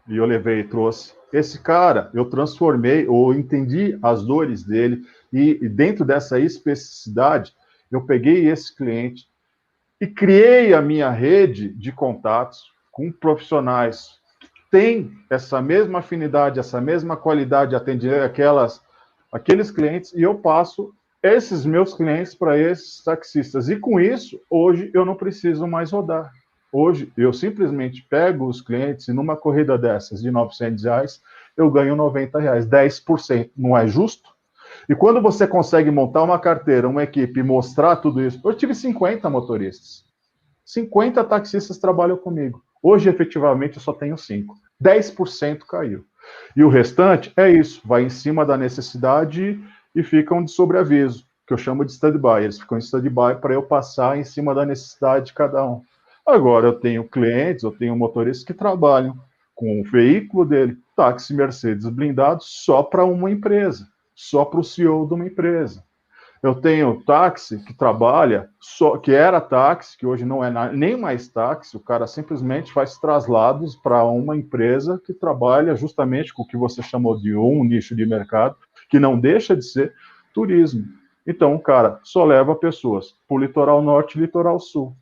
e eu levei e trouxe. Esse cara, eu transformei, ou entendi as dores dele, e dentro dessa especificidade, eu peguei esse cliente e criei a minha rede de contatos com profissionais que têm essa mesma afinidade, essa mesma qualidade de atender aqueles clientes, e eu passo esses meus clientes para esses taxistas. E com isso, hoje eu não preciso mais rodar. Hoje, eu simplesmente pego os clientes e numa corrida dessas de R$ 900, eu ganho R$ 90, 10%. Não é justo? E quando você consegue montar uma carteira, uma equipe e mostrar tudo isso, eu tive 50 motoristas. 50 taxistas trabalham comigo. Hoje, efetivamente, eu só tenho 5. 10% caiu. E o restante é isso, vai em cima da necessidade e ficam de sobreaviso, que eu chamo de stand-by. Eles ficam em stand-by para eu passar em cima da necessidade de cada um. Agora, eu tenho clientes, eu tenho motoristas que trabalham com o veículo dele, táxi Mercedes blindado, só para uma empresa, só para o CEO de uma empresa. Eu tenho táxi que trabalha, só que era táxi, que hoje não é nem mais táxi, o cara simplesmente faz traslados para uma empresa que trabalha justamente com o que você chamou de um nicho de mercado, que não deixa de ser turismo. Então, o cara só leva pessoas para o litoral norte e litoral sul.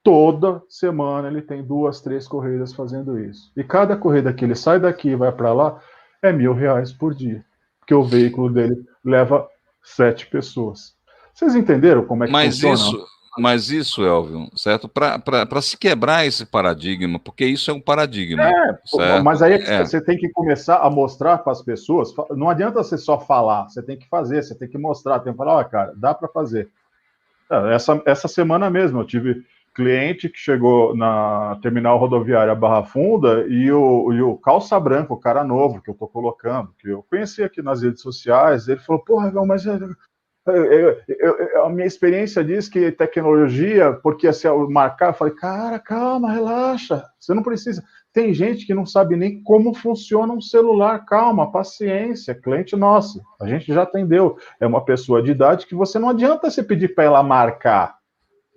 Toda semana ele tem 2, 3 corridas fazendo isso. E cada corrida que ele sai daqui e vai para lá é R$ 1.000 por dia. Porque o veículo dele leva 7 pessoas. Vocês entenderam como é que Mas funciona? isso, mas isso, Elvio, certo? Para se quebrar esse paradigma, porque isso é um paradigma, Mas certo? aí é que você tem que começar a mostrar para as pessoas. Não adianta você só falar, você tem que fazer, você tem que mostrar. Tem que falar, cara, dá para fazer. Essa semana mesmo eu tive cliente que chegou na terminal rodoviária Barra Funda e o calça branco, o cara novo que eu estou colocando, que eu conheci aqui nas redes sociais, ele falou, porra, mas a minha experiência diz que tecnologia, porque se eu marcar, eu falei, cara, calma, relaxa, você não precisa. Tem gente que não sabe nem como funciona um celular, calma, paciência, cliente nosso, a gente já atendeu. É uma pessoa de idade que você não adianta você pedir para ela marcar,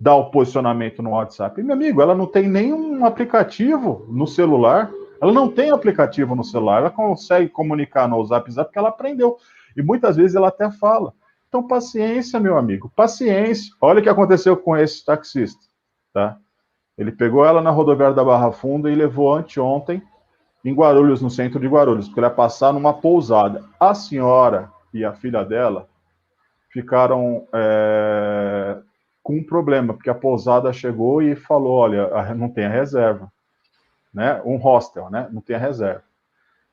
dar o posicionamento no WhatsApp. E, meu amigo, ela não tem nenhum aplicativo no celular, ela não tem aplicativo no celular, ela consegue comunicar no WhatsApp porque ela aprendeu. E muitas vezes ela até fala. Então, paciência, meu amigo, paciência. Olha o que aconteceu com esse taxista, tá? Ele pegou ela na rodoviária da Barra Funda e levou anteontem em Guarulhos, no centro de Guarulhos, porque ele ia passar numa pousada. A senhora e a filha dela ficaram com um problema, porque a pousada chegou e falou, olha, não tem a reserva, né? Um hostel, né? Não tem a reserva.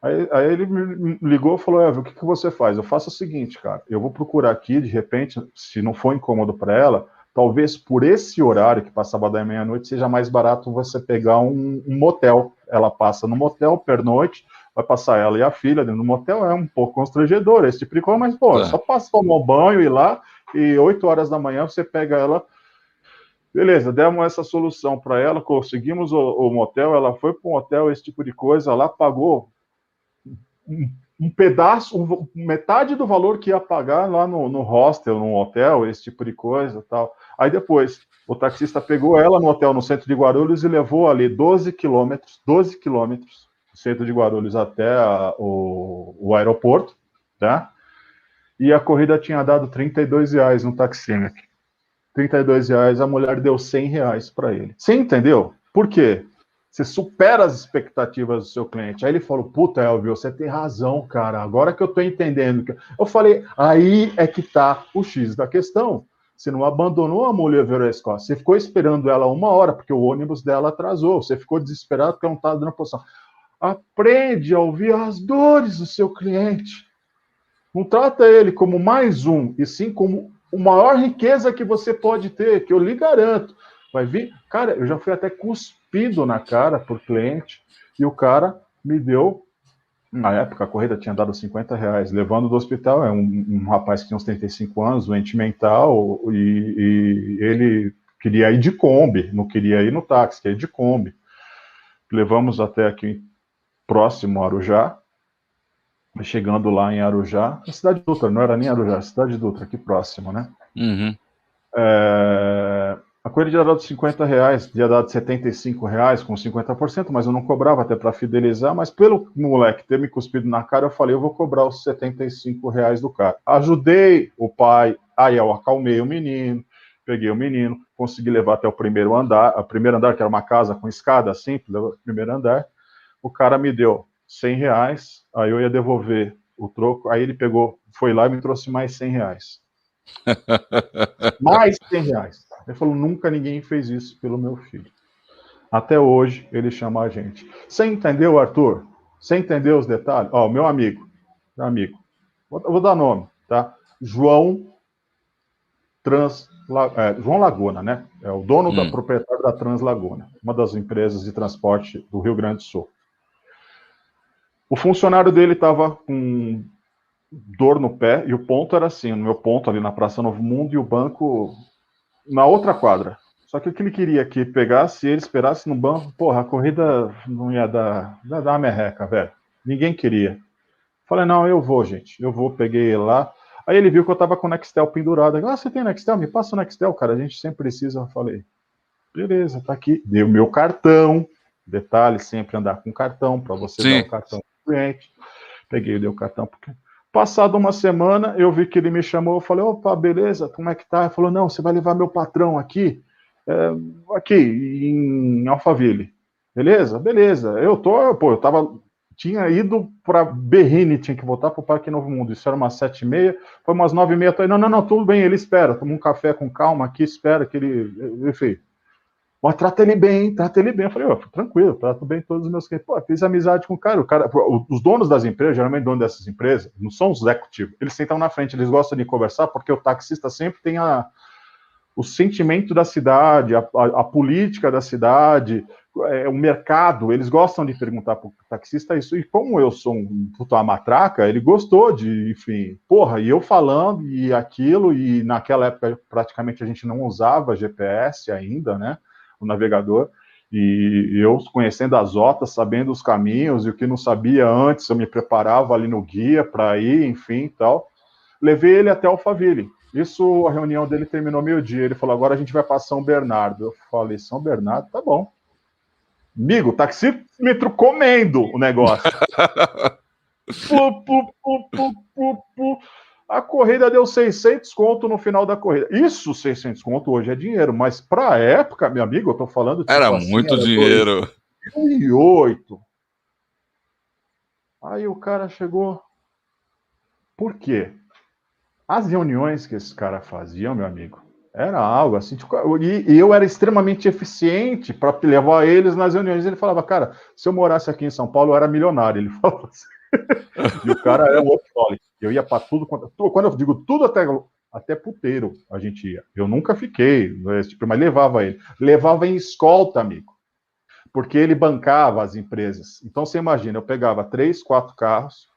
Aí ele me ligou e falou, Elvio, o que você faz? Eu faço o seguinte, cara, eu vou procurar aqui, de repente, se não for incômodo para ela, talvez por esse horário que passava da meia-noite seja mais barato você pegar um motel. Ela passa no motel pernoite, vai passar ela e a filha dentro do motel, é um pouco constrangedor esse tipo de coisa, mas pô, só passa tomar banho e ir lá, e 8 horas da manhã você pega ela. Beleza, demos essa solução para ela, conseguimos o motel, ela foi para um hotel, esse tipo de coisa, lá pagou um pedaço, metade do valor que ia pagar lá no hostel, no hotel, esse tipo de coisa tal. Aí depois, o taxista pegou ela no hotel no centro de Guarulhos e levou ali 12 quilômetros do centro de Guarulhos até o aeroporto, tá? E a corrida tinha dado R$ 32 no taxímetro. R$ 32, a mulher deu R$ 100 para ele. Você entendeu? Por quê? Você supera as expectativas do seu cliente. Aí ele falou, puta, Elvio, você tem razão, cara. Agora que eu tô entendendo. Eu falei, aí é que tá o X da questão. Você não abandonou a mulher Veresco. Você ficou esperando ela 1 hora, porque o ônibus dela atrasou. Você ficou desesperado porque ela não estava dando posição. Aprende a ouvir as dores do seu cliente. Não trata ele como mais um, e sim como a maior riqueza que você pode ter, que eu lhe garanto. Vai vir, cara, eu já fui até cuspido na cara por cliente, e o cara me deu, na época a corrida tinha dado R$ 50, levando do hospital, é um rapaz que tinha uns 35 anos, doente mental, e ele queria ir de Kombi, não queria ir no táxi, queria ir de Kombi. Levamos até aqui próximo a Arujá. Chegando lá em Arujá, a Cidade Dutra, não era nem Arujá, a Cidade Dutra, aqui próximo, né? Uhum. A corrida tinha dado R$ 50, tinha dado R$ 75 com 50%, mas eu não cobrava até para fidelizar, mas pelo moleque ter me cuspido na cara, eu falei, eu vou cobrar os R$ 75 do cara. Ajudei o pai, aí eu acalmei o menino, peguei o menino, consegui levar até o primeiro andar, que era uma casa com escada simples, levou o primeiro andar, o cara me deu R$ 100, aí eu ia devolver o troco, aí ele pegou, foi lá e me trouxe mais R$ 100. Mais R$ 100. Ele falou, nunca ninguém fez isso pelo meu filho. Até hoje, ele chama a gente. Você entendeu, Arthur? Você entendeu os detalhes? Ó, meu amigo, vou dar nome, tá? João Laguna, né? É o dono da proprietário da Translaguna, uma das empresas de transporte do Rio Grande do Sul. O funcionário dele estava com dor no pé, e o ponto era assim, no meu ponto ali na Praça Novo Mundo, e o banco na outra quadra. Só que o que ele queria que pegasse, ele esperasse no banco, porra, a corrida não ia dar uma merreca, velho. Ninguém queria. Falei, não, eu vou, gente. Eu vou, peguei ele lá. Aí ele viu que eu tava com o Nextel pendurado. Ah, você tem Nextel? Me passa o Nextel, cara. A gente sempre precisa. Eu falei, beleza, tá aqui. Dei o meu cartão. Detalhe, sempre andar com cartão, para você dar o cartão pro cliente. Peguei, dei o cartão porque... Passado uma semana, eu vi que ele me chamou, eu falei, opa, beleza, como é que tá? Ele falou, não, você vai levar meu patrão aqui, aqui, em Alphaville. Beleza? Beleza. Eu tinha ido para Berrini, tinha que voltar para o Parque Novo Mundo, isso era umas 7h30, foi umas 9h30, tô aí, não, tudo bem, ele espera, toma um café com calma aqui, espera que ele, enfim... Mas trata ele bem. Eu falei, tranquilo, trato bem todos os meus clientes. Pô, fiz amizade com o cara. Os donos das empresas, geralmente donos dessas empresas, não são os executivos. Eles sentam na frente, eles gostam de conversar, porque o taxista sempre tem o sentimento da cidade, a política da cidade, o mercado. Eles gostam de perguntar para o taxista isso. E como eu sou uma matraca, ele gostou de, enfim, e eu falando e aquilo, e naquela época praticamente a gente não usava GPS ainda, né? O navegador, e eu conhecendo as rotas, sabendo os caminhos, e o que não sabia antes, eu me preparava ali no guia para ir, enfim, tal. Levei ele até Alphaville. Isso, a reunião dele terminou meio-dia. Ele falou, agora a gente vai para São Bernardo. Eu falei, São Bernardo? Tá bom. Amigo, taxímetro comendo o negócio. A corrida deu 600 conto no final da corrida. Isso, 600 conto hoje é dinheiro, mas para a época, meu amigo, eu tô falando... Tipo, era assim, muito dinheiro. 2008. Aí o cara chegou... Por quê? As reuniões que esse cara fazia, meu amigo, era algo assim... Tipo, e eu era extremamente eficiente para levar eles nas reuniões. Ele falava, cara, se eu morasse aqui em São Paulo, eu era milionário. Ele falava assim. E o cara era um workaholic. Eu ia para tudo. Quando eu digo tudo até até puteiro a gente ia. Eu nunca fiquei, tipo, mas levava ele. Levava em escolta, amigo, porque ele bancava as empresas. Então você imagina, eu pegava 3, 4 carros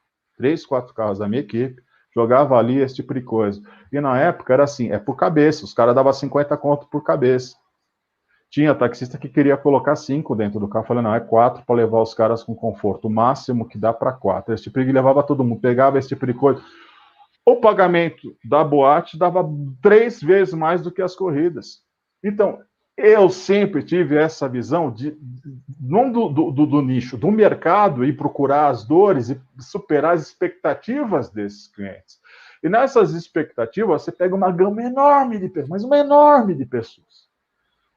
da minha equipe, jogava ali esse tipo de coisa. E na época era assim, é por cabeça, os caras davam 50 conto por cabeça. Tinha taxista que queria colocar 5 dentro do carro, falei, não, é 4 para levar os caras com conforto, o máximo que dá para 4. Esse tipo de levava todo mundo, pegava esse tipo de coisa. O pagamento da boate dava 3 vezes mais do que as corridas. Então, eu sempre tive essa visão de não do nicho, do mercado, e procurar as dores e superar as expectativas desses clientes. E nessas expectativas, você pega uma gama enorme de pessoas, mas uma enorme de pessoas.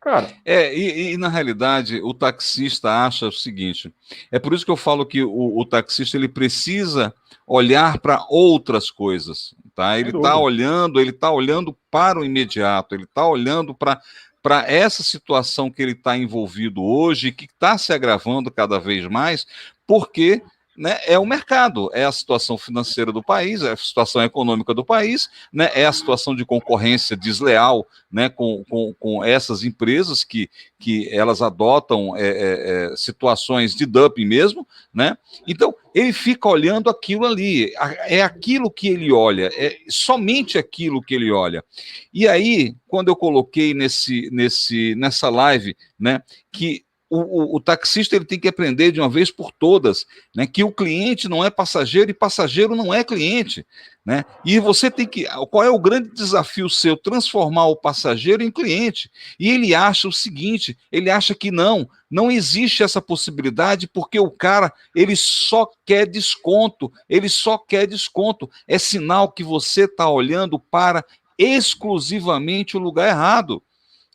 Cara, E na realidade o taxista acha o seguinte, é por isso que eu falo que o taxista ele precisa olhar para outras coisas, tá? sem dúvida. Ele está olhando para o imediato, ele está olhando para essa situação que ele está envolvido hoje, que está se agravando cada vez mais, porque, né, é o mercado, é a situação financeira do país, é a situação econômica do país, né, é a situação de concorrência desleal, né, com essas empresas que elas adotam situações de dumping mesmo, né? Então ele fica olhando aquilo ali, é aquilo que ele olha, é somente aquilo que ele olha. E aí, quando eu coloquei nessa live, né, que o taxista ele tem que aprender de uma vez por todas, né, que o cliente não é passageiro e passageiro não é cliente, né? E você tem que. Qual é o grande desafio seu? Transformar o passageiro em cliente. E ele acha o seguinte: ele acha que não existe essa possibilidade porque o cara ele só quer desconto, ele só quer desconto. É sinal que você está olhando para exclusivamente o lugar errado,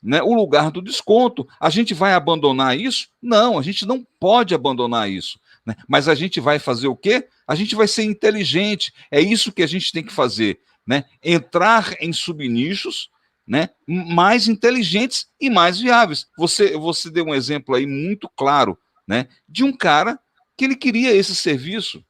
né, o lugar do desconto. A gente vai abandonar isso? Não, a gente não pode abandonar isso. Né? Mas a gente vai fazer o quê? A gente vai ser inteligente. É isso que a gente tem que fazer. Né? Entrar em subnichos, né, mais inteligentes e mais viáveis. Você deu um exemplo aí muito claro, né, de um cara que ele queria esse serviço.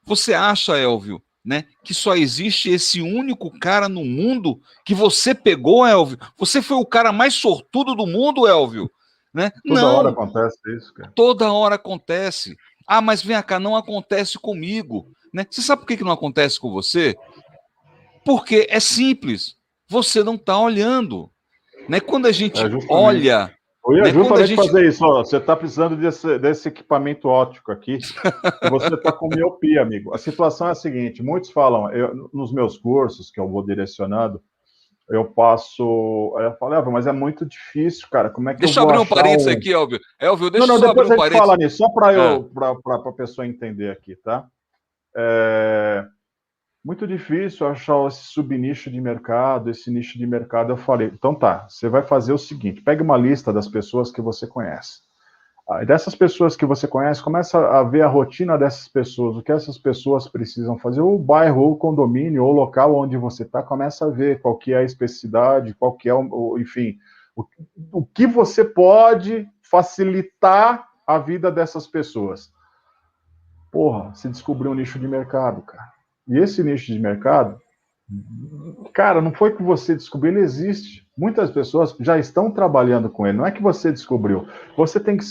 Você acha, Elvio, né, que só existe esse único cara no mundo que você pegou, Elvio? Você foi o cara mais sortudo do mundo, Elvio? Né? Toda hora Não, acontece isso, cara. toda hora acontece. Ah, mas vem cá, não acontece comigo. Né? Você sabe por que não acontece com você? Porque é simples. Você não está olhando. Né? Quando a É gente justamente. olha, Eu ia né? Quando a justamente gente. fazer isso. Ó, você está precisando desse equipamento óptico aqui e você está com miopia, amigo. A situação é a seguinte: muitos falam, nos meus cursos que eu vou direcionando, eu passo. Eu falo, Elvio, mas é muito difícil, cara. Como é que eu Deixa eu vou abrir um achar parênteses um. aqui, Elvio. Elvio, Não, deixa eu não, só abrir depois um a gente parênteses. fala nisso, só para Ah, a pessoa entender aqui, tá? É muito difícil achar esse subnicho de mercado, esse nicho de mercado. Eu falei, então tá, você vai fazer o seguinte: pegue uma lista das pessoas que você conhece. Dessas pessoas que você conhece, começa a ver a rotina dessas pessoas, o que essas pessoas precisam fazer, ou o bairro, ou o condomínio, ou o local onde você está, começa a ver qual que é a especificidade, qual que é, enfim, o, o que você pode facilitar a vida dessas pessoas. Porra, se descobriu um nicho de mercado, cara. E esse nicho de mercado, cara, não foi que você descobriu, ele existe. Muitas pessoas já estão trabalhando com ele. Não é que você descobriu. Você tem que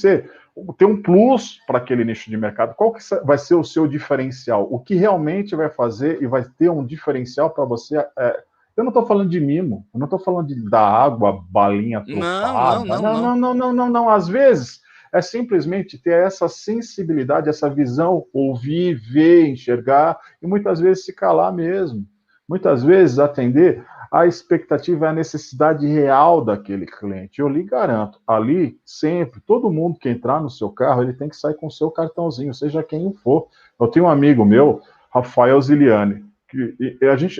ter um plus para aquele nicho de mercado. Qual que vai ser o seu diferencial? O que realmente vai fazer e vai ter um diferencial para você? Eu não estou falando de mimo. Eu não estou falando de dar água, balinha não, não, trufada. não, Não, não. não, não, não, não, não. Às vezes é simplesmente ter essa sensibilidade, essa visão, ouvir, ver, enxergar e muitas vezes se calar mesmo. Muitas vezes atender a expectativa é a necessidade real daquele cliente. Eu lhe garanto, ali sempre, todo mundo que entrar no seu carro, ele tem que sair com o seu cartãozinho, seja quem for. Eu tenho um amigo meu, Rafael Ziliani, que a gente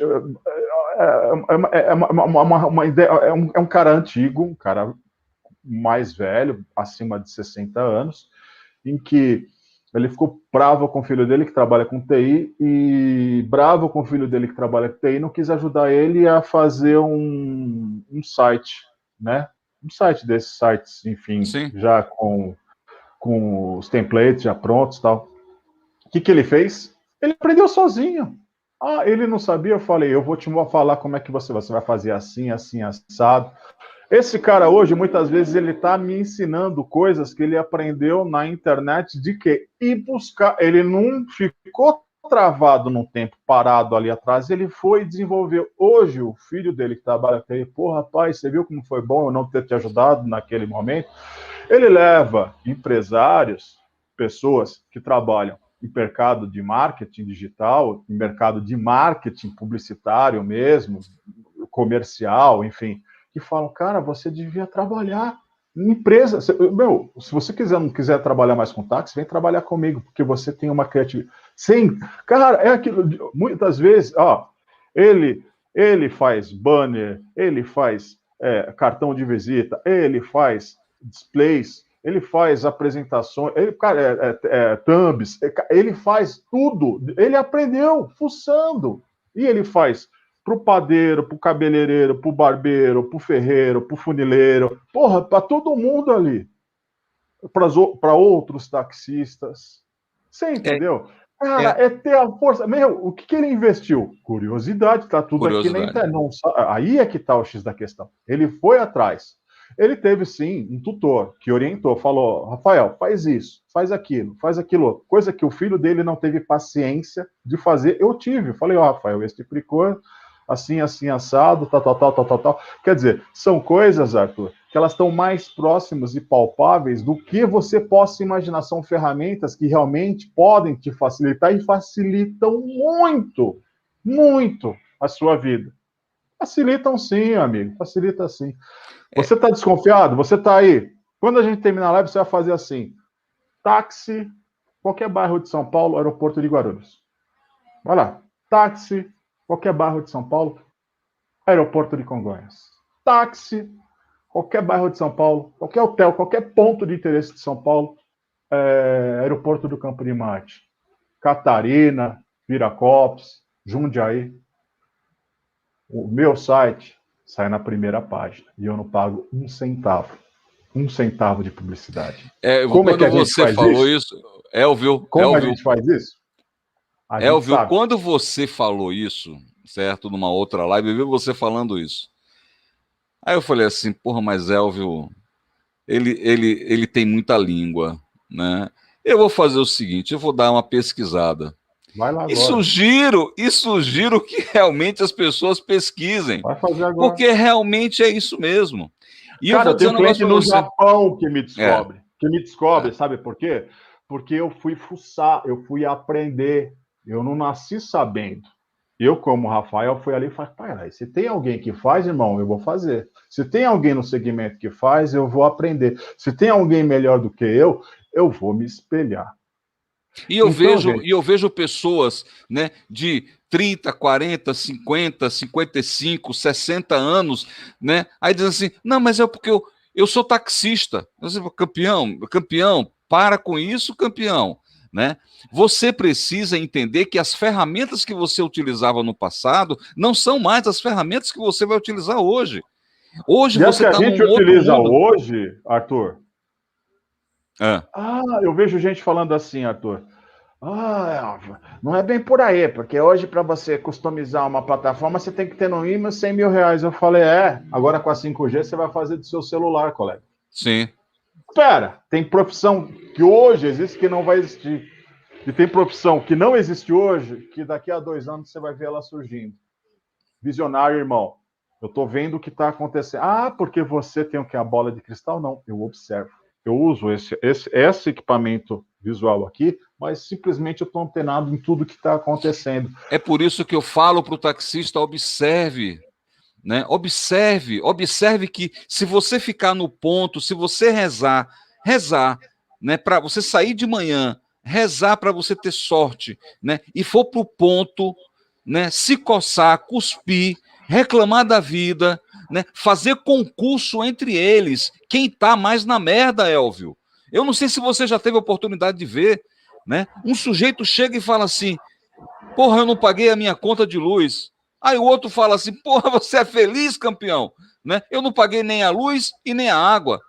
uma ideia, é um cara antigo, um cara mais velho, acima de 60 anos, em que ele ficou bravo com o filho dele que trabalha com TI e bravo com o filho dele que trabalha com TI, não quis ajudar ele a fazer um site, né? Um site desses sites, enfim, Sim. já com os templates já prontos e tal. O que ele fez? Ele aprendeu sozinho. Ah, ele não sabia? Eu falei, eu vou te falar como é que você vai fazer assim, assim, assado. Esse cara hoje, muitas vezes, ele está me ensinando coisas que ele aprendeu na internet de quê? E buscar. Ele não ficou travado no tempo, parado ali atrás, ele foi desenvolver. Hoje, o filho dele que trabalha com ele, pô, rapaz, você viu como foi bom eu não ter te ajudado naquele momento? Ele leva empresários, pessoas que trabalham em mercado de marketing digital, em mercado de marketing publicitário mesmo, comercial, enfim, que falam, cara, você devia trabalhar em empresa. Meu, se você não quiser trabalhar mais com táxi, vem trabalhar comigo, porque você tem uma criatividade. Sim, cara, é aquilo. Muitas vezes, ó, ele faz banner, ele faz cartão de visita, ele faz displays, ele faz apresentações, ele, cara, thumbs, ele faz tudo. Ele aprendeu fuçando. E ele faz pro padeiro, pro cabeleireiro, pro barbeiro, pro ferreiro, pro funileiro, porra, para todo mundo ali, para outros taxistas. Você entendeu? Cara, É ter a força. Meu, o que ele investiu? Curiosidade, tá tudo aqui na curiosidade. internet. Não, aí é que tá o X da questão. Ele foi atrás. Ele teve, sim, um tutor que orientou, falou: Rafael, faz isso, faz aquilo, coisa que o filho dele não teve paciência de fazer. Eu tive. Falei: Ó, Rafael, esse tipo de coisa, assim, assim, assado, tal. Quer dizer, são coisas, Arthur, que elas estão mais próximas e palpáveis do que você possa imaginar. São ferramentas que realmente podem te facilitar e facilitam muito, muito a sua vida. Facilitam sim, amigo, facilita sim. É, Você está desconfiado? Você está aí. Quando a gente terminar a live, você vai fazer assim: táxi, qualquer bairro de São Paulo, aeroporto de Guarulhos. Vai lá. Táxi, qualquer bairro de São Paulo, aeroporto de Congonhas. Táxi, qualquer bairro de São Paulo, qualquer hotel, qualquer ponto de interesse de São Paulo, aeroporto do Campo de Marte. Catarina, Viracopos, Jundiaí. O meu site sai na primeira página e eu não pago um centavo. Um centavo de publicidade. Como é que quando a gente você faz falou isso? isso, Elvio, Como a gente faz isso? A gente Elvio, sabe. quando você falou isso, certo, numa outra live, eu vi você falando isso. Aí eu falei assim, porra, mas Elvio, ele tem muita língua, né? Eu vou fazer o seguinte, eu vou dar uma pesquisada. Vai lá E agora. sugiro que realmente as pessoas pesquisem, Vai fazer agora. porque realmente é isso mesmo. E eu Cara, vou eu dizer tenho um um negócio cliente para no você. Japão que me É, descobre. Que me descobre, é, sabe por quê? Porque eu fui fuçar, eu fui aprender. Eu não nasci sabendo. Eu, como Rafael, fui ali e falei: peraí, se tem alguém que faz, irmão, eu vou fazer. Se tem alguém no segmento que faz, eu vou aprender. Se tem alguém melhor do que eu vou me espelhar. Então, gente, e eu vejo pessoas, né, de 30, 40, 50, 55, 60 anos, né? Aí dizem assim: "Não, mas é porque eu sou taxista". Eu digo, campeão, para com isso, campeão, né? Você precisa entender que as ferramentas que você utilizava no passado não são mais as ferramentas que você vai utilizar hoje. Hoje e as você que a está gente num outro utiliza mundo. hoje, Arthur, É, eu vejo gente falando assim, Arthur. Não é bem por aí, porque hoje para você customizar uma plataforma você tem que ter no mínimo 100 mil reais. Eu falei, agora com a 5G você vai fazer do seu celular, colega. sim. Espera, tem profissão que hoje existe que não vai existir. E tem profissão que não existe hoje, que daqui a 2 anos você vai ver ela surgindo. Visionário, irmão. Eu estou vendo o que está acontecendo. Porque você tem o que? A bola de cristal? Não, eu observo. Eu uso esse equipamento visual aqui, mas simplesmente eu estou antenado em tudo que está acontecendo. É por isso que eu falo para o taxista: observe, né? Observe que se você ficar no ponto, se você rezar, né, para você sair de manhã, rezar para você ter sorte, né, e for para o ponto, né, se coçar, cuspir, reclamar da vida, né, fazer concurso entre eles, quem está mais na merda, Elvio. Eu não sei se você já teve a oportunidade de ver, né? Um sujeito chega e fala assim: porra, eu não paguei a minha conta de luz. Aí o outro fala assim: porra, você é feliz, campeão? Né? Eu não paguei nem a luz e nem a água.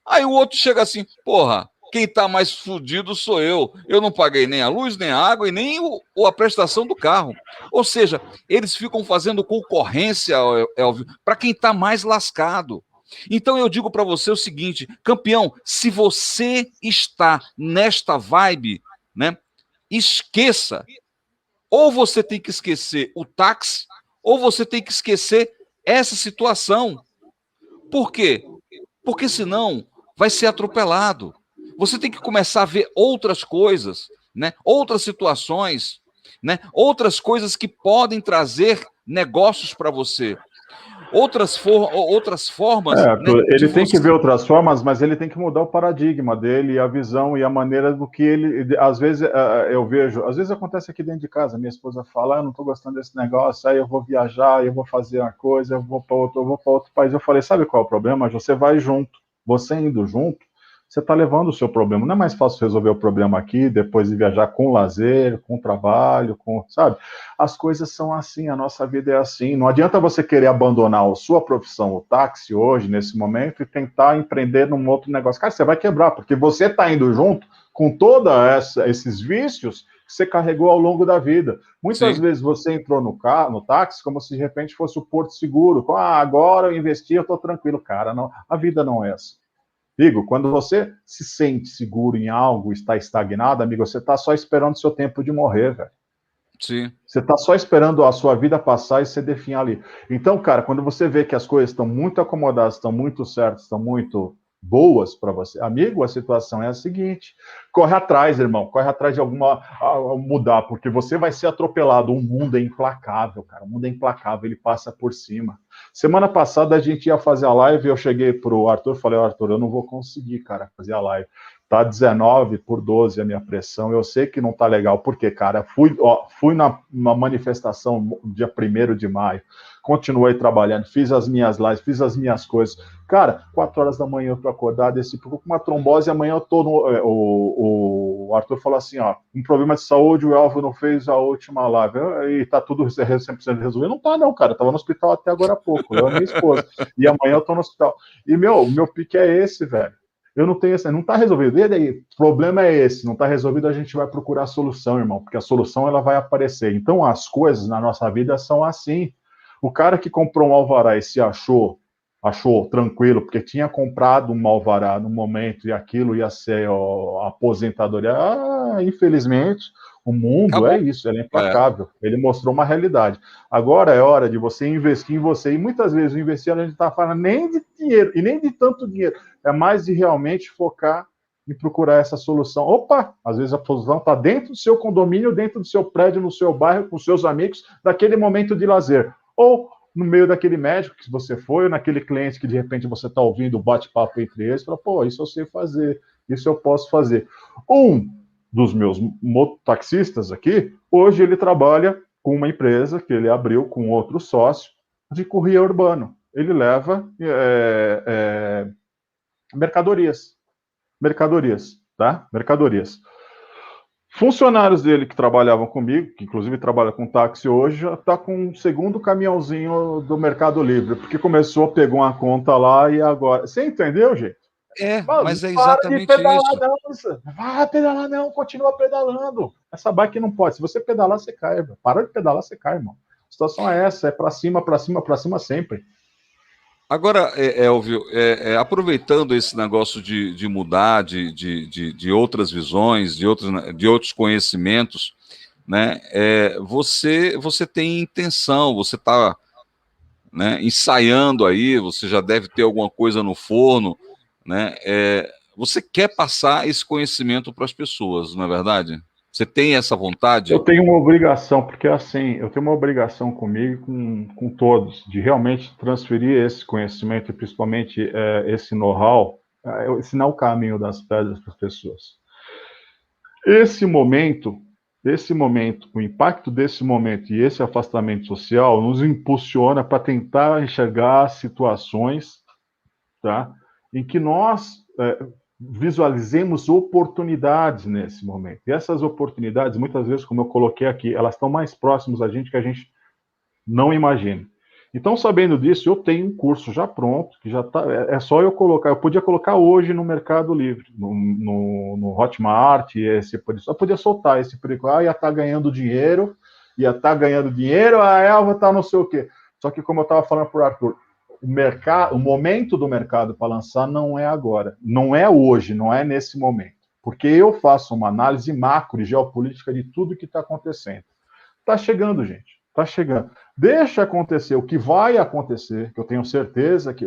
Aí o outro chega assim: porra, quem está mais fudido sou eu. Eu não paguei nem a luz, nem a água e nem a prestação do carro. Ou seja, eles ficam fazendo concorrência, Elvio, para quem está mais lascado. Então eu digo para você o seguinte, campeão, se você está nesta vibe, né, esqueça. Ou você tem que esquecer o táxi, ou você tem que esquecer essa situação. Por quê? Porque senão vai ser atropelado. Você tem que começar a ver outras coisas, né? Outras situações, né? Outras coisas que podem trazer negócios para você. Outras formas, né, Arthur, de ele tem que ver você. outras formas, mas ele tem que mudar o paradigma dele, a visão e a maneira do que ele. Às vezes eu vejo, às vezes acontece aqui dentro de casa, minha esposa fala, eu não estou gostando desse negócio, aí eu vou viajar, eu vou fazer uma coisa, eu vou para outro país. Eu falei, sabe qual é o problema? Você vai junto. Você indo junto, você está levando o seu problema. Não é mais fácil resolver o problema aqui, depois de viajar com lazer, com trabalho, sabe? As coisas são assim, a nossa vida é assim. Não adianta você querer abandonar a sua profissão, o táxi, hoje, nesse momento, e tentar empreender num outro negócio. Cara, você vai quebrar, porque você está indo junto com todos esses vícios que você carregou ao longo da vida. Muitas Sim, vezes você entrou no táxi, como se de repente fosse o porto seguro. Agora eu investi, eu estou tranquilo. Cara, não, a vida não é assim. Digo, quando você se sente seguro em algo, está estagnado, amigo, você está só esperando o seu tempo de morrer, velho. sim. Você está só esperando a sua vida passar e você definhar ali. Então, cara, quando você vê que as coisas estão muito acomodadas, estão muito certas, estão muito boas para você, amigo, a situação é a seguinte: corre atrás, irmão, corre atrás de alguma mudar, porque você vai ser atropelado. O mundo é implacável, cara. O mundo é implacável, ele passa por cima. Semana passada a gente ia fazer a live, eu cheguei pro Arthur, falei, Arthur, eu não vou conseguir, cara, fazer a live. Tá 19/12 a minha pressão. Eu sei que não tá legal, porque, cara, fui numa manifestação dia 1º de maio, continuei trabalhando, fiz as minhas lives, fiz as minhas coisas. Cara, 4 horas da manhã eu tô acordado, com uma trombose, amanhã eu tô no. O Arthur falou assim: ó, um problema de saúde, o Elvio não fez a última live, e tá tudo 100% resolvido. Não tá, não, cara, eu tava no hospital até agora há pouco, eu e minha esposa, e amanhã eu tô no hospital. E, meu pique é esse, velho. Eu não tenho essa, não está resolvido. E daí, o problema é esse, não está resolvido, a gente vai procurar a solução, irmão, porque a solução ela vai aparecer. Então, as coisas na nossa vida são assim. O cara que comprou um alvará e se achou tranquilo, porque tinha comprado um alvará no momento e aquilo ia ser a aposentadoria. Infelizmente, o mundo é Acabou. isso, ele é É, implacável. Ele mostrou uma realidade. Agora é hora de você investir em você. E muitas vezes o investir a gente está falando nem de dinheiro e nem de tanto dinheiro. É mais de realmente focar em procurar essa solução. Opa, às vezes a solução está dentro do seu condomínio, dentro do seu prédio, no seu bairro, com seus amigos, daquele momento de lazer. Ou no meio daquele médico que você foi, ou naquele cliente que de repente você está ouvindo o bate-papo entre eles, fala, pô, isso eu sei fazer, isso eu posso fazer. Um dos meus mototaxistas aqui, hoje ele trabalha com uma empresa que ele abriu com outro sócio de courier urbano. Ele leva mercadorias, tá? Mercadorias. Funcionários dele que trabalhavam comigo, que inclusive trabalha com táxi hoje, já está com um segundo caminhãozinho do Mercado Livre, porque começou, pegou uma conta lá e agora. Você entendeu, gente? Mano, mas é para de exatamente pedalar, isso. não. Vai pedalar, não. Continua pedalando. Essa bike não pode. Se você pedalar, você cai. Para de pedalar, você cai, irmão. A situação é essa: é para cima, para cima, para cima sempre. Agora, Elvio, aproveitando esse negócio de mudar, de outras visões, de outros conhecimentos, né? Você tem intenção, você está, né, ensaiando aí, você já deve ter alguma coisa no forno, né? Você quer passar esse conhecimento para as pessoas, não é verdade? Você tem essa Eu vontade? tenho uma obrigação, porque assim, eu tenho uma obrigação comigo e com todos, de realmente transferir esse conhecimento e principalmente esse know-how, ensinar o caminho das pedras para as pessoas. Esse momento, o impacto desse momento e esse afastamento social nos impulsiona para tentar enxergar situações, tá, em que nós visualizemos oportunidades nesse momento. E essas oportunidades, muitas vezes, como eu coloquei aqui, elas estão mais próximas a gente que a gente não imagina. Então, sabendo disso, eu tenho um curso já pronto, que já tá, é só eu colocar, eu podia colocar hoje no Mercado Livre, no Hotmart, eu podia soltar esse currículo, ia estar ganhando dinheiro, a Elva tá não sei o quê. Só que, como eu estava falando para o Arthur, o momento do mercado para lançar não é agora, não é hoje, não é nesse momento, porque eu faço uma análise macro e geopolítica de tudo que está acontecendo. Está chegando, gente. Está chegando. Deixa acontecer o que vai acontecer, que eu tenho certeza que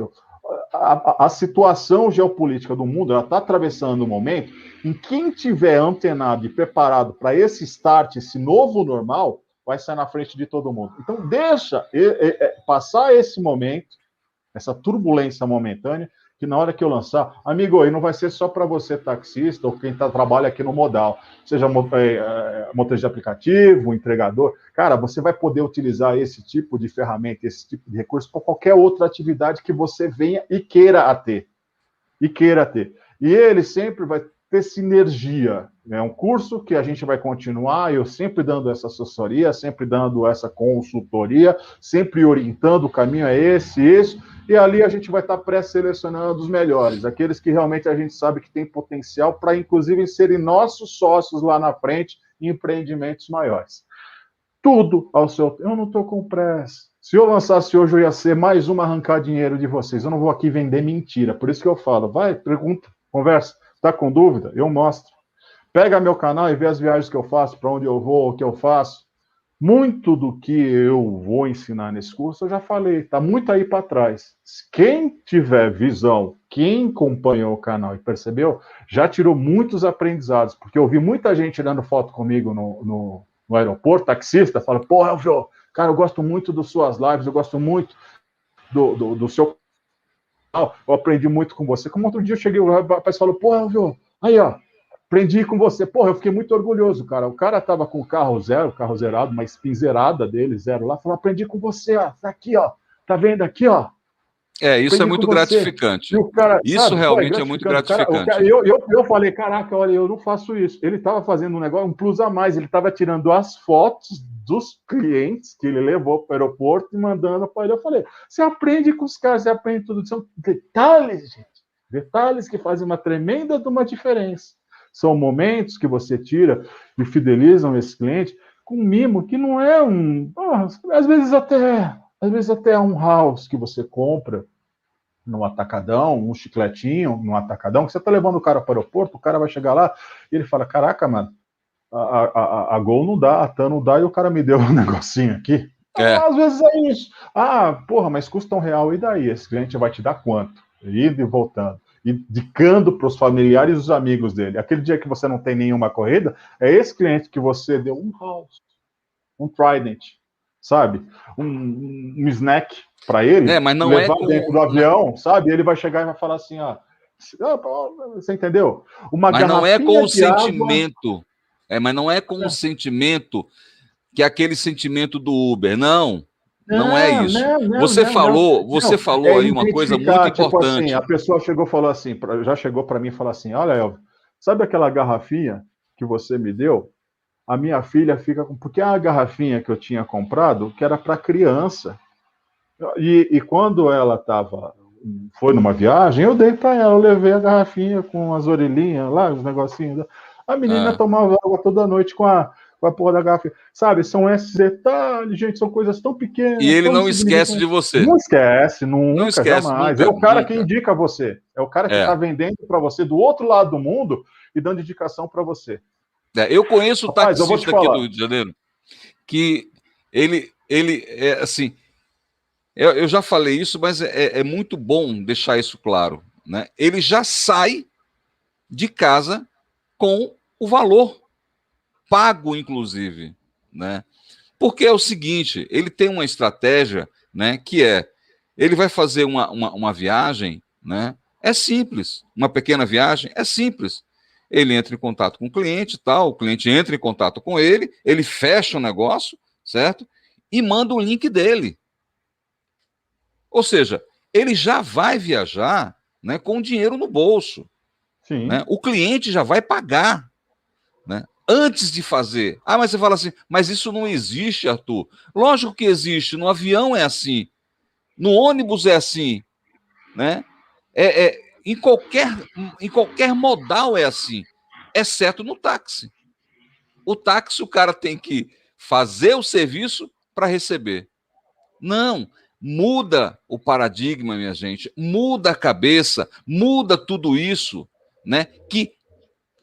a situação geopolítica do mundo está atravessando um momento em quem tiver antenado e preparado para esse start, esse novo normal, vai sair na frente de todo mundo. Então, deixa passar esse momento, essa turbulência momentânea, que na hora que eu lançar, amigo, aí não vai ser só para você taxista ou quem trabalha aqui no modal, seja motorista de aplicativo, entregador, cara, você vai poder utilizar esse tipo de ferramenta, esse tipo de recurso para qualquer outra atividade que você venha e queira ter. E ele sempre vai ter sinergia. É um curso que a gente vai continuar, eu sempre dando essa assessoria, sempre dando essa consultoria, sempre orientando o caminho é esse, e ali a gente vai estar pré-selecionando os melhores, aqueles que realmente a gente sabe que tem potencial para, inclusive, serem nossos sócios lá na frente em empreendimentos maiores. Tudo ao seu tempo. Eu não estou com pressa. Se eu lançasse hoje, eu ia ser mais uma arrancar dinheiro de vocês. Eu não vou aqui vender mentira. Por isso que eu falo, vai, pergunta, conversa. Está com dúvida? Eu mostro. Pega meu canal e vê as viagens que eu faço, para onde eu vou, o que eu faço. Muito do que eu vou ensinar nesse curso, eu já falei, está muito aí para trás. Quem tiver visão, quem acompanhou o canal e percebeu, já tirou muitos aprendizados, porque eu vi muita gente tirando foto comigo no aeroporto, taxista, fala, pô, Elvio, cara, eu gosto muito das suas lives, eu gosto muito do seu canal, eu aprendi muito com você. Como outro dia eu cheguei, o rapaz falou, pô, Elvio, aí, ó, aprendi com você. Porra, eu fiquei muito orgulhoso, cara. O cara tava com o carro zerado, uma espinzeirada dele, zero lá. Falou, aprendi com você, ó. Tá aqui, ó. Tá vendo aqui, ó. Isso é muito gratificante. E o cara, isso sabe, realmente é muito gratificante. Eu falei, caraca, olha, eu não faço isso. Ele estava fazendo um negócio, um plus a mais. Ele estava tirando as fotos dos clientes que ele levou para o aeroporto e mandando para ele. Eu falei, você aprende com os caras, você aprende tudo. São detalhes, gente. Detalhes que fazem uma tremenda de uma diferença. São momentos que você tira e fidelizam esse cliente com um mimo que não é às vezes até é um house que você compra no atacadão, um chicletinho no atacadão, que você está levando o cara para o aeroporto, o cara vai chegar lá e ele fala, caraca, mano, a Gol não dá, a TAM não dá, e o cara me deu um negocinho aqui. Às vezes é isso. Porra, mas custa R$1, e daí? Esse cliente vai te dar quanto? Indo e voltando. Indicando para os familiares e os amigos dele. Aquele dia que você não tem nenhuma corrida, é esse cliente que você deu um house, um Trident, sabe? Um snack para ele, mas não levar dentro do avião, sabe? Ele vai chegar e vai falar assim, você entendeu? Mas não é com o sentimento, mas não é com o sentimento que é aquele sentimento do Uber, não é isso. Você falou aí uma coisa muito importante. Assim, a pessoa falou assim, já chegou para mim e falou assim, olha, Elvio, sabe aquela garrafinha que você me deu? A minha filha fica com... Porque a garrafinha que eu tinha comprado, que era para criança, e quando ela foi numa viagem, eu dei para ela, eu levei a garrafinha com as orelhinhas lá, os negocinhos. A menina tomava água toda noite com a porra da garrafinha. Sabe, são esses detalhes, gente, são coisas tão pequenas. E ele não esquece de você. Não esquece, nunca, jamais. Nunca, é o cara que indica você. É o cara que está vendendo para você do outro lado do mundo e dando indicação para você. Eu conheço o taxista aqui do Rio de Janeiro, que ele é assim... Eu já falei isso, mas é muito bom deixar isso claro, né? Ele já sai de casa com o valor pago, inclusive, né? Porque é o seguinte, ele tem uma estratégia, né? Que ele vai fazer uma viagem, né? É simples, uma pequena viagem, é simples. Ele entra em contato com o cliente, tal, o cliente entra em contato com ele fecha o negócio, certo? E manda o link dele. Ou seja, ele já vai viajar, né, com dinheiro no bolso. Sim. Né? O cliente já vai pagar, né, antes de fazer. Mas você fala assim, mas isso não existe, Arthur. Lógico que existe, no avião é assim. No ônibus é assim, né? Em qualquer modal é assim, exceto no táxi. O táxi, o cara tem que fazer o serviço para receber. Não, muda o paradigma, minha gente, muda a cabeça, muda tudo isso, né? Que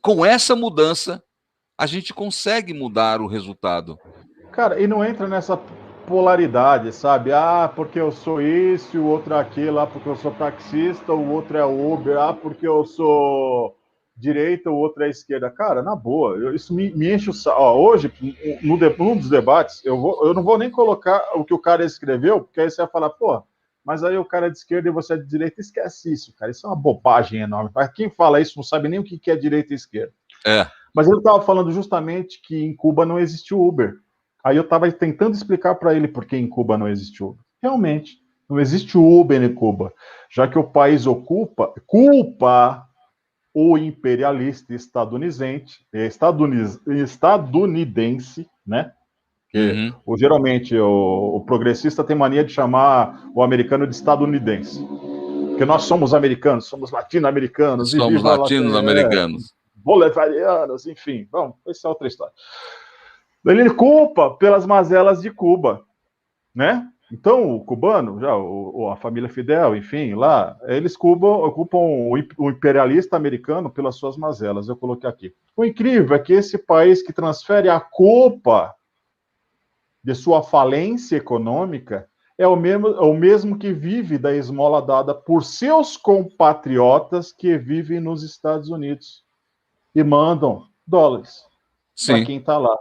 com essa mudança a gente consegue mudar o resultado. Cara, e não entra nessa polaridade, sabe? Ah, porque eu sou isso, e o outro é aquilo, ah, porque eu sou taxista, o outro é Uber, ah, porque eu sou direita, o outro é esquerda. Cara, na boa, isso me enche o saco. Hoje, num dos debates, eu não vou nem colocar o que o cara escreveu, porque aí você vai falar, pô, mas aí o cara é de esquerda e você é de direita. Esquece isso, cara. Isso é uma bobagem enorme. Quem fala isso não sabe nem o que é direita e esquerda. É. Mas ele estava falando justamente que em Cuba não existe Uber. Aí eu estava tentando explicar para ele por que em Cuba não existe Uber. Realmente, não existe Uber em Cuba, já que o país culpa o imperialista estadunidense, né? Que geralmente o progressista tem mania de chamar o americano de estadunidense. Porque nós somos americanos, somos latino-americanos, e Somos viva latinos-americanos. bolivarianos, enfim. Bom, essa é outra história. Ele culpa pelas mazelas de Cuba, né? Então, o cubano, já a família Fidel, enfim, lá, eles culpam o imperialista americano pelas suas mazelas. Eu coloquei aqui. O incrível é que esse país que transfere a culpa de sua falência econômica é o mesmo que vive da esmola dada por seus compatriotas que vivem nos Estados Unidos e mandam dólares para quem está lá,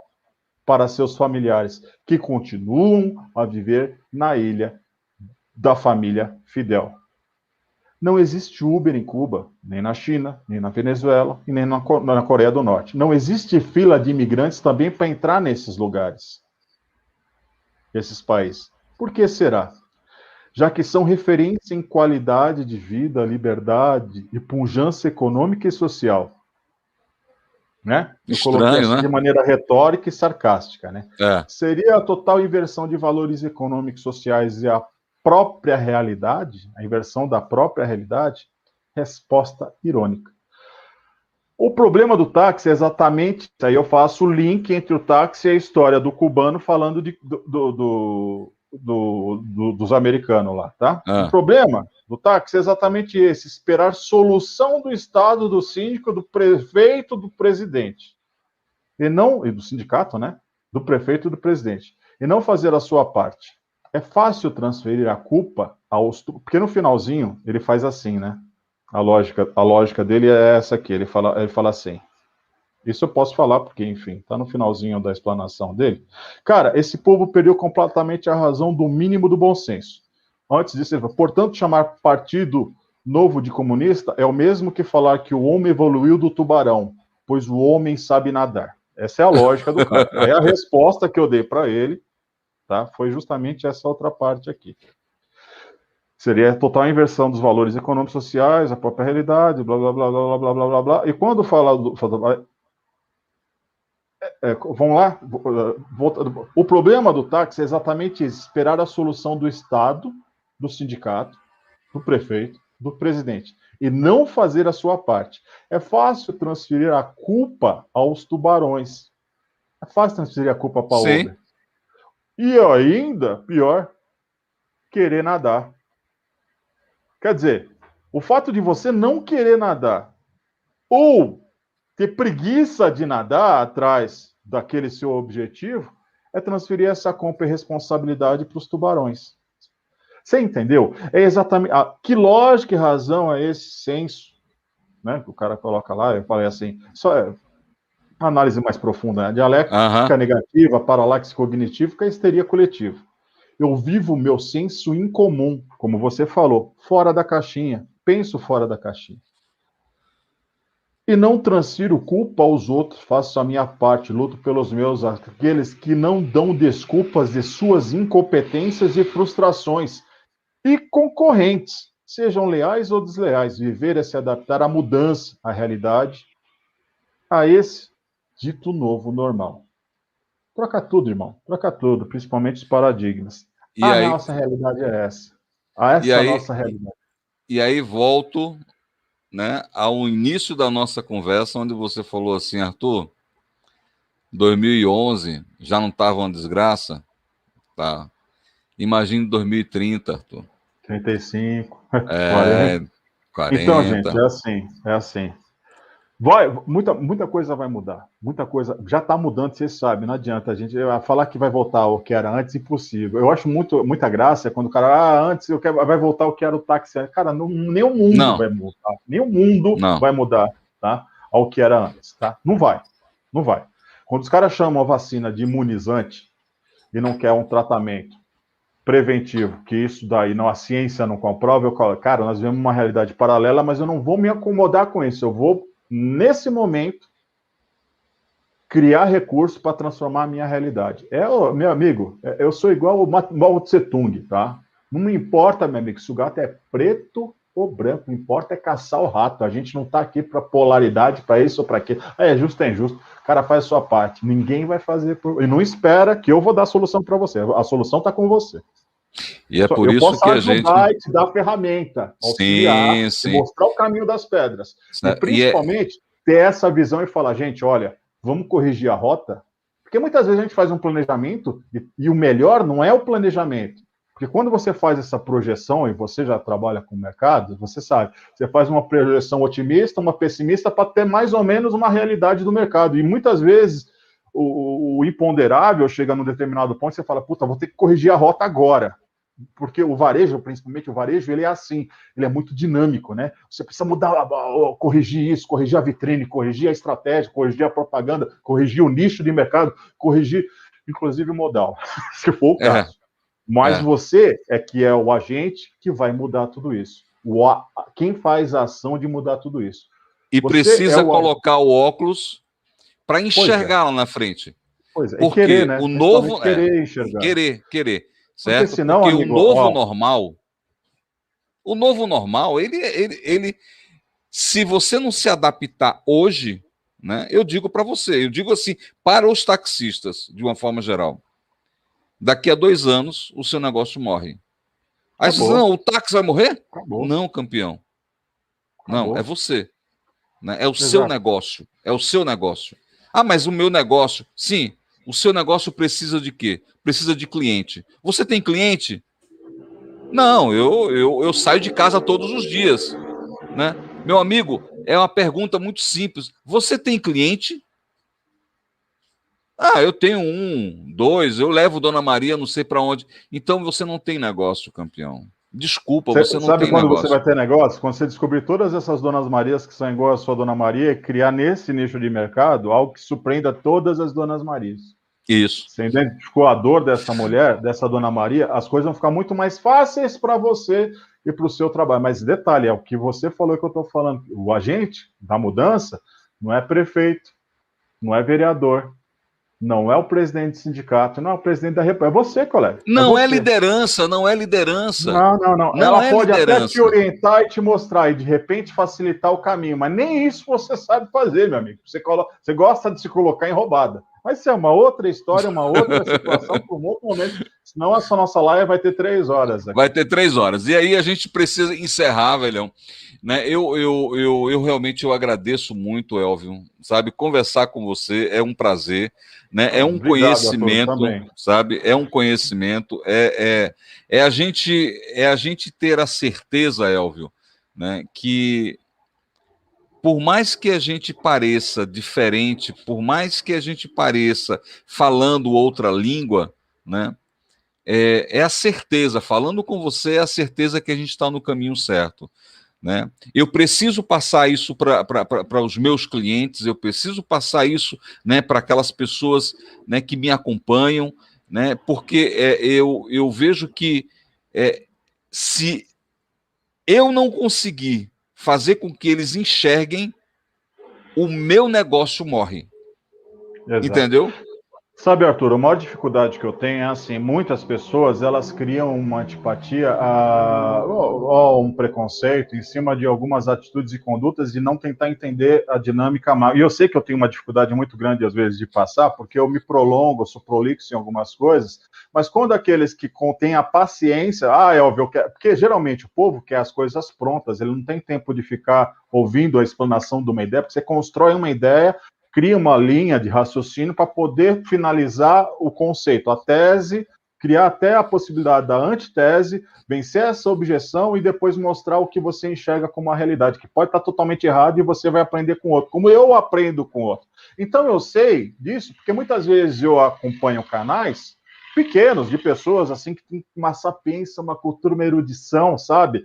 para seus familiares, que continuam a viver na ilha da família Fidel. Não existe Uber em Cuba, nem na China, nem na Venezuela e nem na Coreia do Norte. Não existe fila de imigrantes também para entrar nesses lugares, esses países. Por que será? Já que são referência em qualidade de vida, liberdade e pujança econômica e social. Né? Eu coloquei Estranho, assim né? de maneira retórica e sarcástica. Né? É. Seria a total inversão de valores econômicos sociais e a própria realidade, a inversão da própria realidade? Resposta irônica. O problema do táxi é exatamente, aí eu faço o link entre o táxi e a história do cubano falando dos americanos lá, tá? O problema do táxi é exatamente esse: esperar solução do Estado, do síndico, do prefeito, do presidente. E do sindicato, né? Do prefeito e do presidente. E não fazer a sua parte. É fácil transferir a culpa porque no finalzinho ele faz assim, né? A lógica dele é essa aqui. Ele fala assim. Isso eu posso falar porque, enfim, está no finalzinho da explanação dele. Cara, esse povo perdeu completamente a razão do mínimo do bom senso. Antes disso, ele fala, portanto, chamar partido novo de comunista é o mesmo que falar que o homem evoluiu do tubarão, pois o homem sabe nadar. Essa é a lógica do cara. É a resposta que eu dei para ele, tá? Foi justamente essa outra parte aqui. Seria a total inversão dos valores econômicos e sociais, a própria realidade, blá, blá, blá, blá, blá, blá, blá, blá. E quando fala vamos lá? O problema do táxi é exatamente isso, esperar a solução do Estado, do sindicato, do prefeito, do presidente, e não fazer a sua parte. É fácil transferir a culpa aos tubarões. É fácil transferir a culpa para o Uber. E ainda, pior, querer nadar. Quer dizer, o fato de você não querer nadar ou ter preguiça de nadar atrás daquele seu objetivo é transferir essa culpa e responsabilidade para os tubarões. Você entendeu? É exatamente. Que lógica e razão é esse senso, né? Que o cara coloca lá, eu falei assim, só é uma análise mais profunda, né? Dialética negativa, paralaxe cognitiva e histeria coletiva. Eu vivo o meu senso incomum, como você falou, fora da caixinha. Penso fora da caixinha. E não transfiro culpa aos outros, faço a minha parte, luto pelos meus, aqueles que não dão desculpas de suas incompetências e frustrações. E concorrentes, sejam leais ou desleais, viver é se adaptar à mudança, à realidade, a esse dito novo normal. Troca tudo, irmão, troca tudo, principalmente os paradigmas. E aí, nossa realidade é essa. a E essa aí, nossa realidade. e aí volto, né, ao início da nossa conversa, onde você falou assim, Arthur, 2011 já não estava uma desgraça? Tá. Imagine 2030, Arthur. 35, É, 40. Então, gente, 40. é assim. Muita coisa vai mudar. Muita coisa já está mudando, vocês sabem. Não adianta a gente falar que vai voltar o que era antes, impossível. Eu acho muita graça quando o cara, antes vai voltar o que era o táxi. Cara, nem o mundo Não, vai mudar. Nem o mundo não. vai mudar, tá? Ao que era antes, tá? Não vai. Não vai. Quando os caras chamam a vacina de imunizante e não quer um tratamento preventivo, que isso daí não, a ciência não comprova, eu falo, cara, nós vivemos uma realidade paralela, mas eu não vou me acomodar com isso. Eu vou, nesse momento, criar recursos para transformar a minha realidade. Meu amigo, eu sou igual o Mao Tse Tung, tá? Não me importa, meu amigo, se o gato é preto ou branco, não importa é caçar o rato. A gente não está aqui para polaridade, para isso ou para aquilo. É justo, é injusto. O cara faz a sua parte. Ninguém vai fazer por... E não espera que eu vou dar a solução para você. A solução está com você. E é por Eu isso posso que a gente. ajudar e te dar a ferramenta, auxiliar, Sim, e sim. mostrar o caminho das pedras. E E é... principalmente ter essa visão e falar, gente, olha, vamos corrigir a rota, porque muitas vezes a gente faz um planejamento e o melhor não é o planejamento. Porque quando você faz essa projeção, e você já trabalha com o mercado, você sabe, você faz uma projeção otimista, uma pessimista, para ter mais ou menos uma realidade do mercado. E muitas vezes o imponderável chega num determinado ponto e você fala, puta, vou ter que corrigir a rota agora. Porque o varejo, principalmente o varejo, ele é assim, ele é muito dinâmico, né? Você precisa mudar, corrigir isso, corrigir a vitrine, corrigir a estratégia, corrigir a propaganda, corrigir o nicho de mercado, corrigir, inclusive, o modal, se for o caso. Mas você é que é o agente que vai mudar tudo isso. Quem faz a ação de mudar tudo isso? E Você precisa colocar o óculos para enxergar lá na frente. Pois é, e querer, Porque né? o Principalmente novo querer enxergar. Querer, Porque certo? senão, Porque o amigo, novo normal, ele se você não se adaptar hoje, né? Eu digo para você, eu digo assim, para os taxistas, de uma forma geral, daqui a 2 anos o seu negócio morre. Aí você diz, não, o táxi vai morrer? Acabou. Não, campeão. Não, é você. Né? É o seu Exato. negócio. É o seu negócio. Ah, mas o meu negócio. Sim, o seu negócio precisa de quê? Precisa de cliente. Você tem cliente? Não, eu saio de casa todos os dias. Né? Meu amigo, é uma pergunta muito simples. Você tem cliente? Ah, eu tenho 1, 2, eu levo Dona Maria não sei para onde. Então você não tem negócio, campeão. Desculpa, você não Sabe tem quando você negócio. vai ter negócio? Quando você descobrir todas essas Donas Marias que são igual a sua Dona Maria e criar nesse nicho de mercado algo que surpreenda todas as Donas Marias. Isso. Você identificou a dor dessa mulher, dessa Dona Maria, as coisas vão ficar muito mais fáceis para você e para o seu trabalho. Mas detalhe, é o que você falou que eu estou falando. O agente da mudança não é prefeito, não é vereador, não é o presidente do sindicato, não é o presidente da República. É você, colega. É Não é você. liderança, não é liderança. Não. Não Ela é pode até te liderança. orientar e te mostrar e de repente facilitar o caminho, mas nem isso você sabe fazer, meu amigo. Você gosta de se colocar em roubada. Mas isso é uma outra história, uma outra situação para um outro momento. Senão essa nossa live vai ter 3 horas aqui. Vai ter 3 horas. E aí a gente precisa encerrar, velhão. Né? Eu realmente agradeço muito, Elvio. Sabe, conversar com você é um prazer. Né? É um Obrigado, Arthur, conhecimento, também. sabe? É um conhecimento. É a gente ter a certeza, Elvio, né? Que por mais que a gente pareça diferente, por mais que a gente pareça falando outra língua, né? É a certeza, falando com você, é a certeza que a gente está no caminho certo. Né? Eu preciso passar isso para os meus clientes, eu preciso passar isso, né, para aquelas pessoas, né, que me acompanham, né, porque eu vejo que se eu não conseguir fazer com que eles enxerguem, o meu negócio morre. Exato. Entendeu? Sabe, Arthur, a maior dificuldade que eu tenho é assim, muitas pessoas, elas criam uma antipatia ou um preconceito em cima de algumas atitudes e condutas e não tentar entender a dinâmica. E eu sei que eu tenho uma dificuldade muito grande, às vezes, de passar, porque eu me prolongo, eu sou prolixo em algumas coisas, mas quando aqueles que têm a paciência, Elvio, eu quero, porque geralmente o povo quer as coisas prontas, ele não tem tempo de ficar ouvindo a explanação de uma ideia, porque você constrói uma ideia, cria uma linha de raciocínio para poder finalizar o conceito, a tese, criar até a possibilidade da antitese, vencer essa objeção e depois mostrar o que você enxerga como a realidade, que pode estar totalmente errado e você vai aprender com o outro, como eu aprendo com o outro. Então eu sei disso, porque muitas vezes eu acompanho canais pequenos, de pessoas assim que têm uma sapiência, uma cultura, uma erudição, sabe?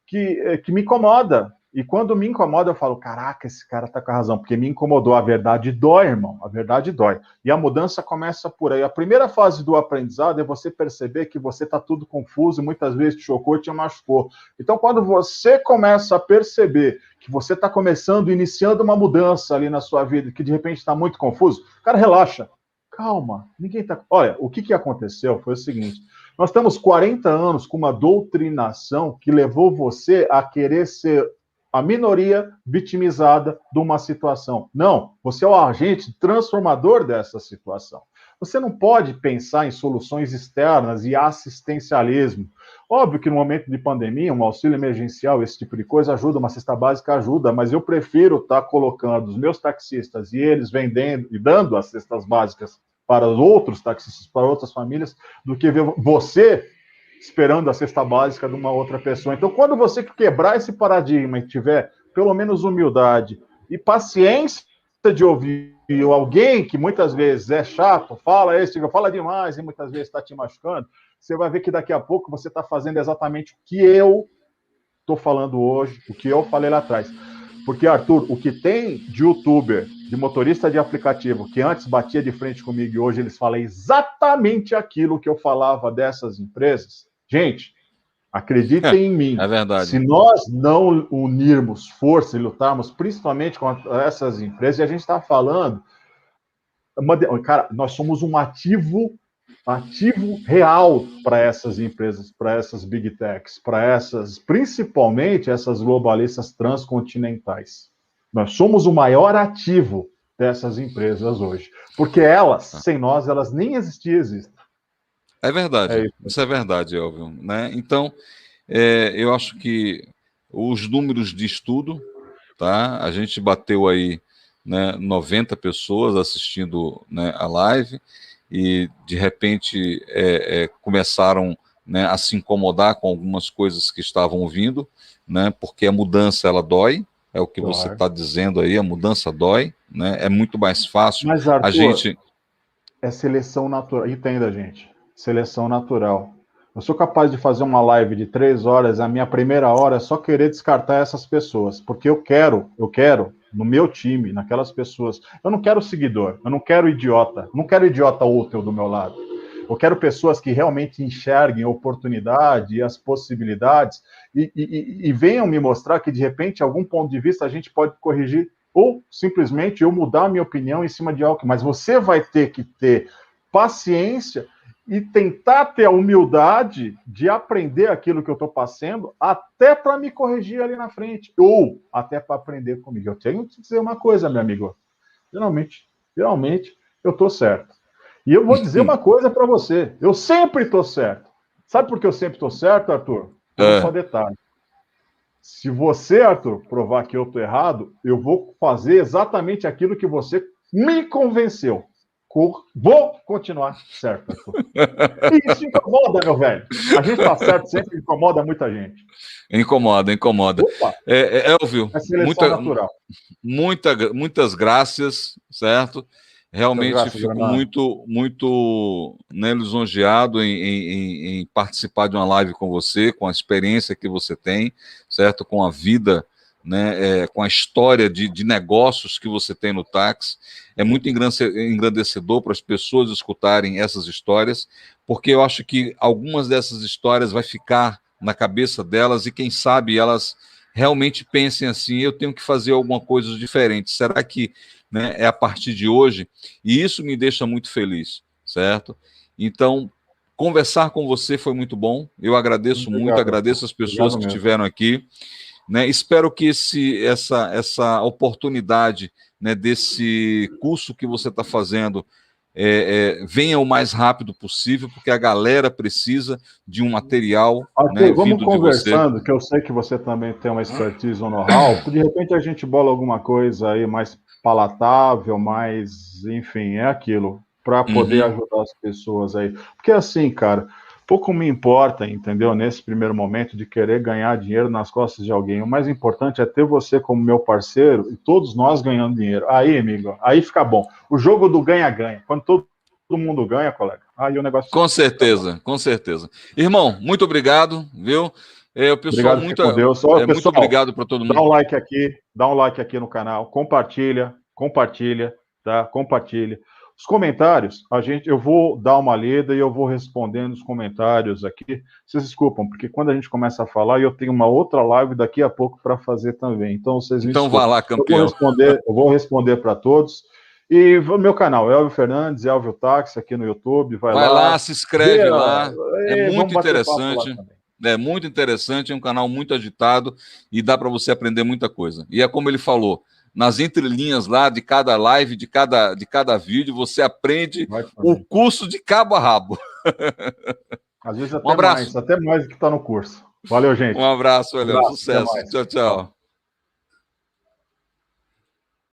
Que me incomoda. E quando me incomoda, eu falo, caraca, esse cara tá com a razão, porque me incomodou. A verdade dói, irmão, a verdade dói. E a mudança começa por aí. A primeira fase do aprendizado é você perceber que você tá tudo confuso, muitas vezes te chocou e te machucou. Então, quando você começa a perceber que você está começando, iniciando uma mudança ali na sua vida, que de repente está muito confuso, cara, relaxa. Calma, ninguém tá. Olha, o que aconteceu foi o seguinte: nós temos 40 anos com uma doutrinação que levou você a querer ser a minoria vitimizada de uma situação. Não, você é o agente transformador dessa situação. Você não pode pensar em soluções externas e assistencialismo. Óbvio que no momento de pandemia, um auxílio emergencial, esse tipo de coisa ajuda, uma cesta básica ajuda, mas eu prefiro estar colocando os meus taxistas e eles vendendo e dando as cestas básicas para os outros taxistas, para outras famílias, do que ver você esperando a cesta básica de uma outra pessoa. Então, quando você quebrar esse paradigma e tiver pelo menos humildade e paciência de ouvir alguém que muitas vezes é chato, fala demais e muitas vezes está te machucando, você vai ver que daqui a pouco você está fazendo exatamente o que eu estou falando hoje, o que eu falei lá atrás. Porque, Arthur, o que tem de youtuber, de motorista de aplicativo, que antes batia de frente comigo e hoje eles falam exatamente aquilo que eu falava dessas empresas, gente, acreditem em mim. É verdade. Se nós não unirmos força e lutarmos principalmente contra essas empresas, e a gente está falando, cara, nós somos um ativo real para essas empresas, para essas big techs, para essas, principalmente essas globalistas transcontinentais. Nós somos o maior ativo dessas empresas hoje, porque elas, sem nós, elas nem existiam. É verdade, isso é verdade, Elvio, né? Então, eu acho que os números de estudo, tá? A gente bateu aí, né, 90 pessoas assistindo, né, a live e de repente começaram, né, a se incomodar com algumas coisas que estavam ouvindo, né? Porque a mudança ela dói, é o que você está dizendo aí, a mudança dói, né? É muito mais fácil. Mas, Arthur, a gente é seleção natural. Entenda, gente. Seleção natural. Eu sou capaz de fazer uma live de 3 horas, a minha primeira hora é só querer descartar essas pessoas, porque eu quero, no meu time, naquelas pessoas. Eu não quero seguidor, eu não quero idiota, não quero idiota útil do meu lado. Eu quero pessoas que realmente enxerguem a oportunidade e as possibilidades e venham me mostrar que, de repente, algum ponto de vista a gente pode corrigir ou simplesmente eu mudar a minha opinião em cima de algo. Mas você vai ter que ter paciência e tentar ter a humildade de aprender aquilo que eu estou passando, até para me corrigir ali na frente, ou até para aprender comigo. Eu tenho que dizer uma coisa, meu amigo. Geralmente eu estou certo. E eu vou dizer uma coisa para você. Eu sempre estou certo. Sabe por que eu sempre estou certo, Arthur? Por só detalhe. Se você, Arthur, provar que eu estou errado, eu vou fazer exatamente aquilo que você me convenceu. Vou continuar certo, Arthur. E isso incomoda, meu velho. A gente está certo sempre, incomoda muita gente. Incomoda. Opa, Elvio, é seleção natural. Muitas graças, certo? Realmente fico muito, né, lisonjeado em participar de uma live com você, com a experiência que você tem, certo? Com a vida, né, com a história de negócios que você tem no táxi. É muito engrandecedor para as pessoas escutarem essas histórias, porque eu acho que algumas dessas histórias vai ficar na cabeça delas e quem sabe elas realmente pensem assim, eu tenho que fazer alguma coisa diferente. Será que né, é a partir de hoje, e isso me deixa muito feliz, certo? Então, conversar com você foi muito bom, eu agradeço muito, agradeço as pessoas que estiveram aqui, né? Espero que essa oportunidade, né, desse curso que você está fazendo venha o mais rápido possível, porque a galera precisa de um material, né, vamos vindo de você. conversando, que eu sei que você também tem uma expertise, um know-how, de repente a gente bola alguma coisa aí mais palatável, mais, enfim, é aquilo, para poder ajudar as pessoas aí. Porque assim, cara, pouco me importa, entendeu? Nesse primeiro momento de querer ganhar dinheiro nas costas de alguém. O mais importante é ter você como meu parceiro e todos nós ganhando dinheiro. Aí, amigo, aí fica bom. O jogo do ganha-ganha. Quando todo mundo ganha, colega, aí o negócio... Com certeza, com certeza. Irmão, muito obrigado, viu? O pessoal, obrigado, muito pessoal, muito obrigado para todo mundo. Dá um like aqui no canal, compartilha, tá? Compartilha. Os comentários, eu vou dar uma lida e eu vou respondendo os comentários aqui. Vocês desculpam, porque quando a gente começa a falar, eu tenho uma outra live daqui a pouco para fazer também. Então, vocês me desculpem. Vai lá, campeão. Eu vou responder para todos. E meu canal, Elvio Fernandes, Elvio Táxi, aqui no YouTube. Vai lá, se inscreve lá. É muito interessante. É muito interessante, é um canal muito agitado e dá para você aprender muita coisa. E é como ele falou, nas entrelinhas lá de cada live, de cada vídeo, você aprende o curso de cabo a rabo. Às vezes até mais do que está no curso. Valeu, gente. Um abraço, valeu, sucesso. Tchau, tchau.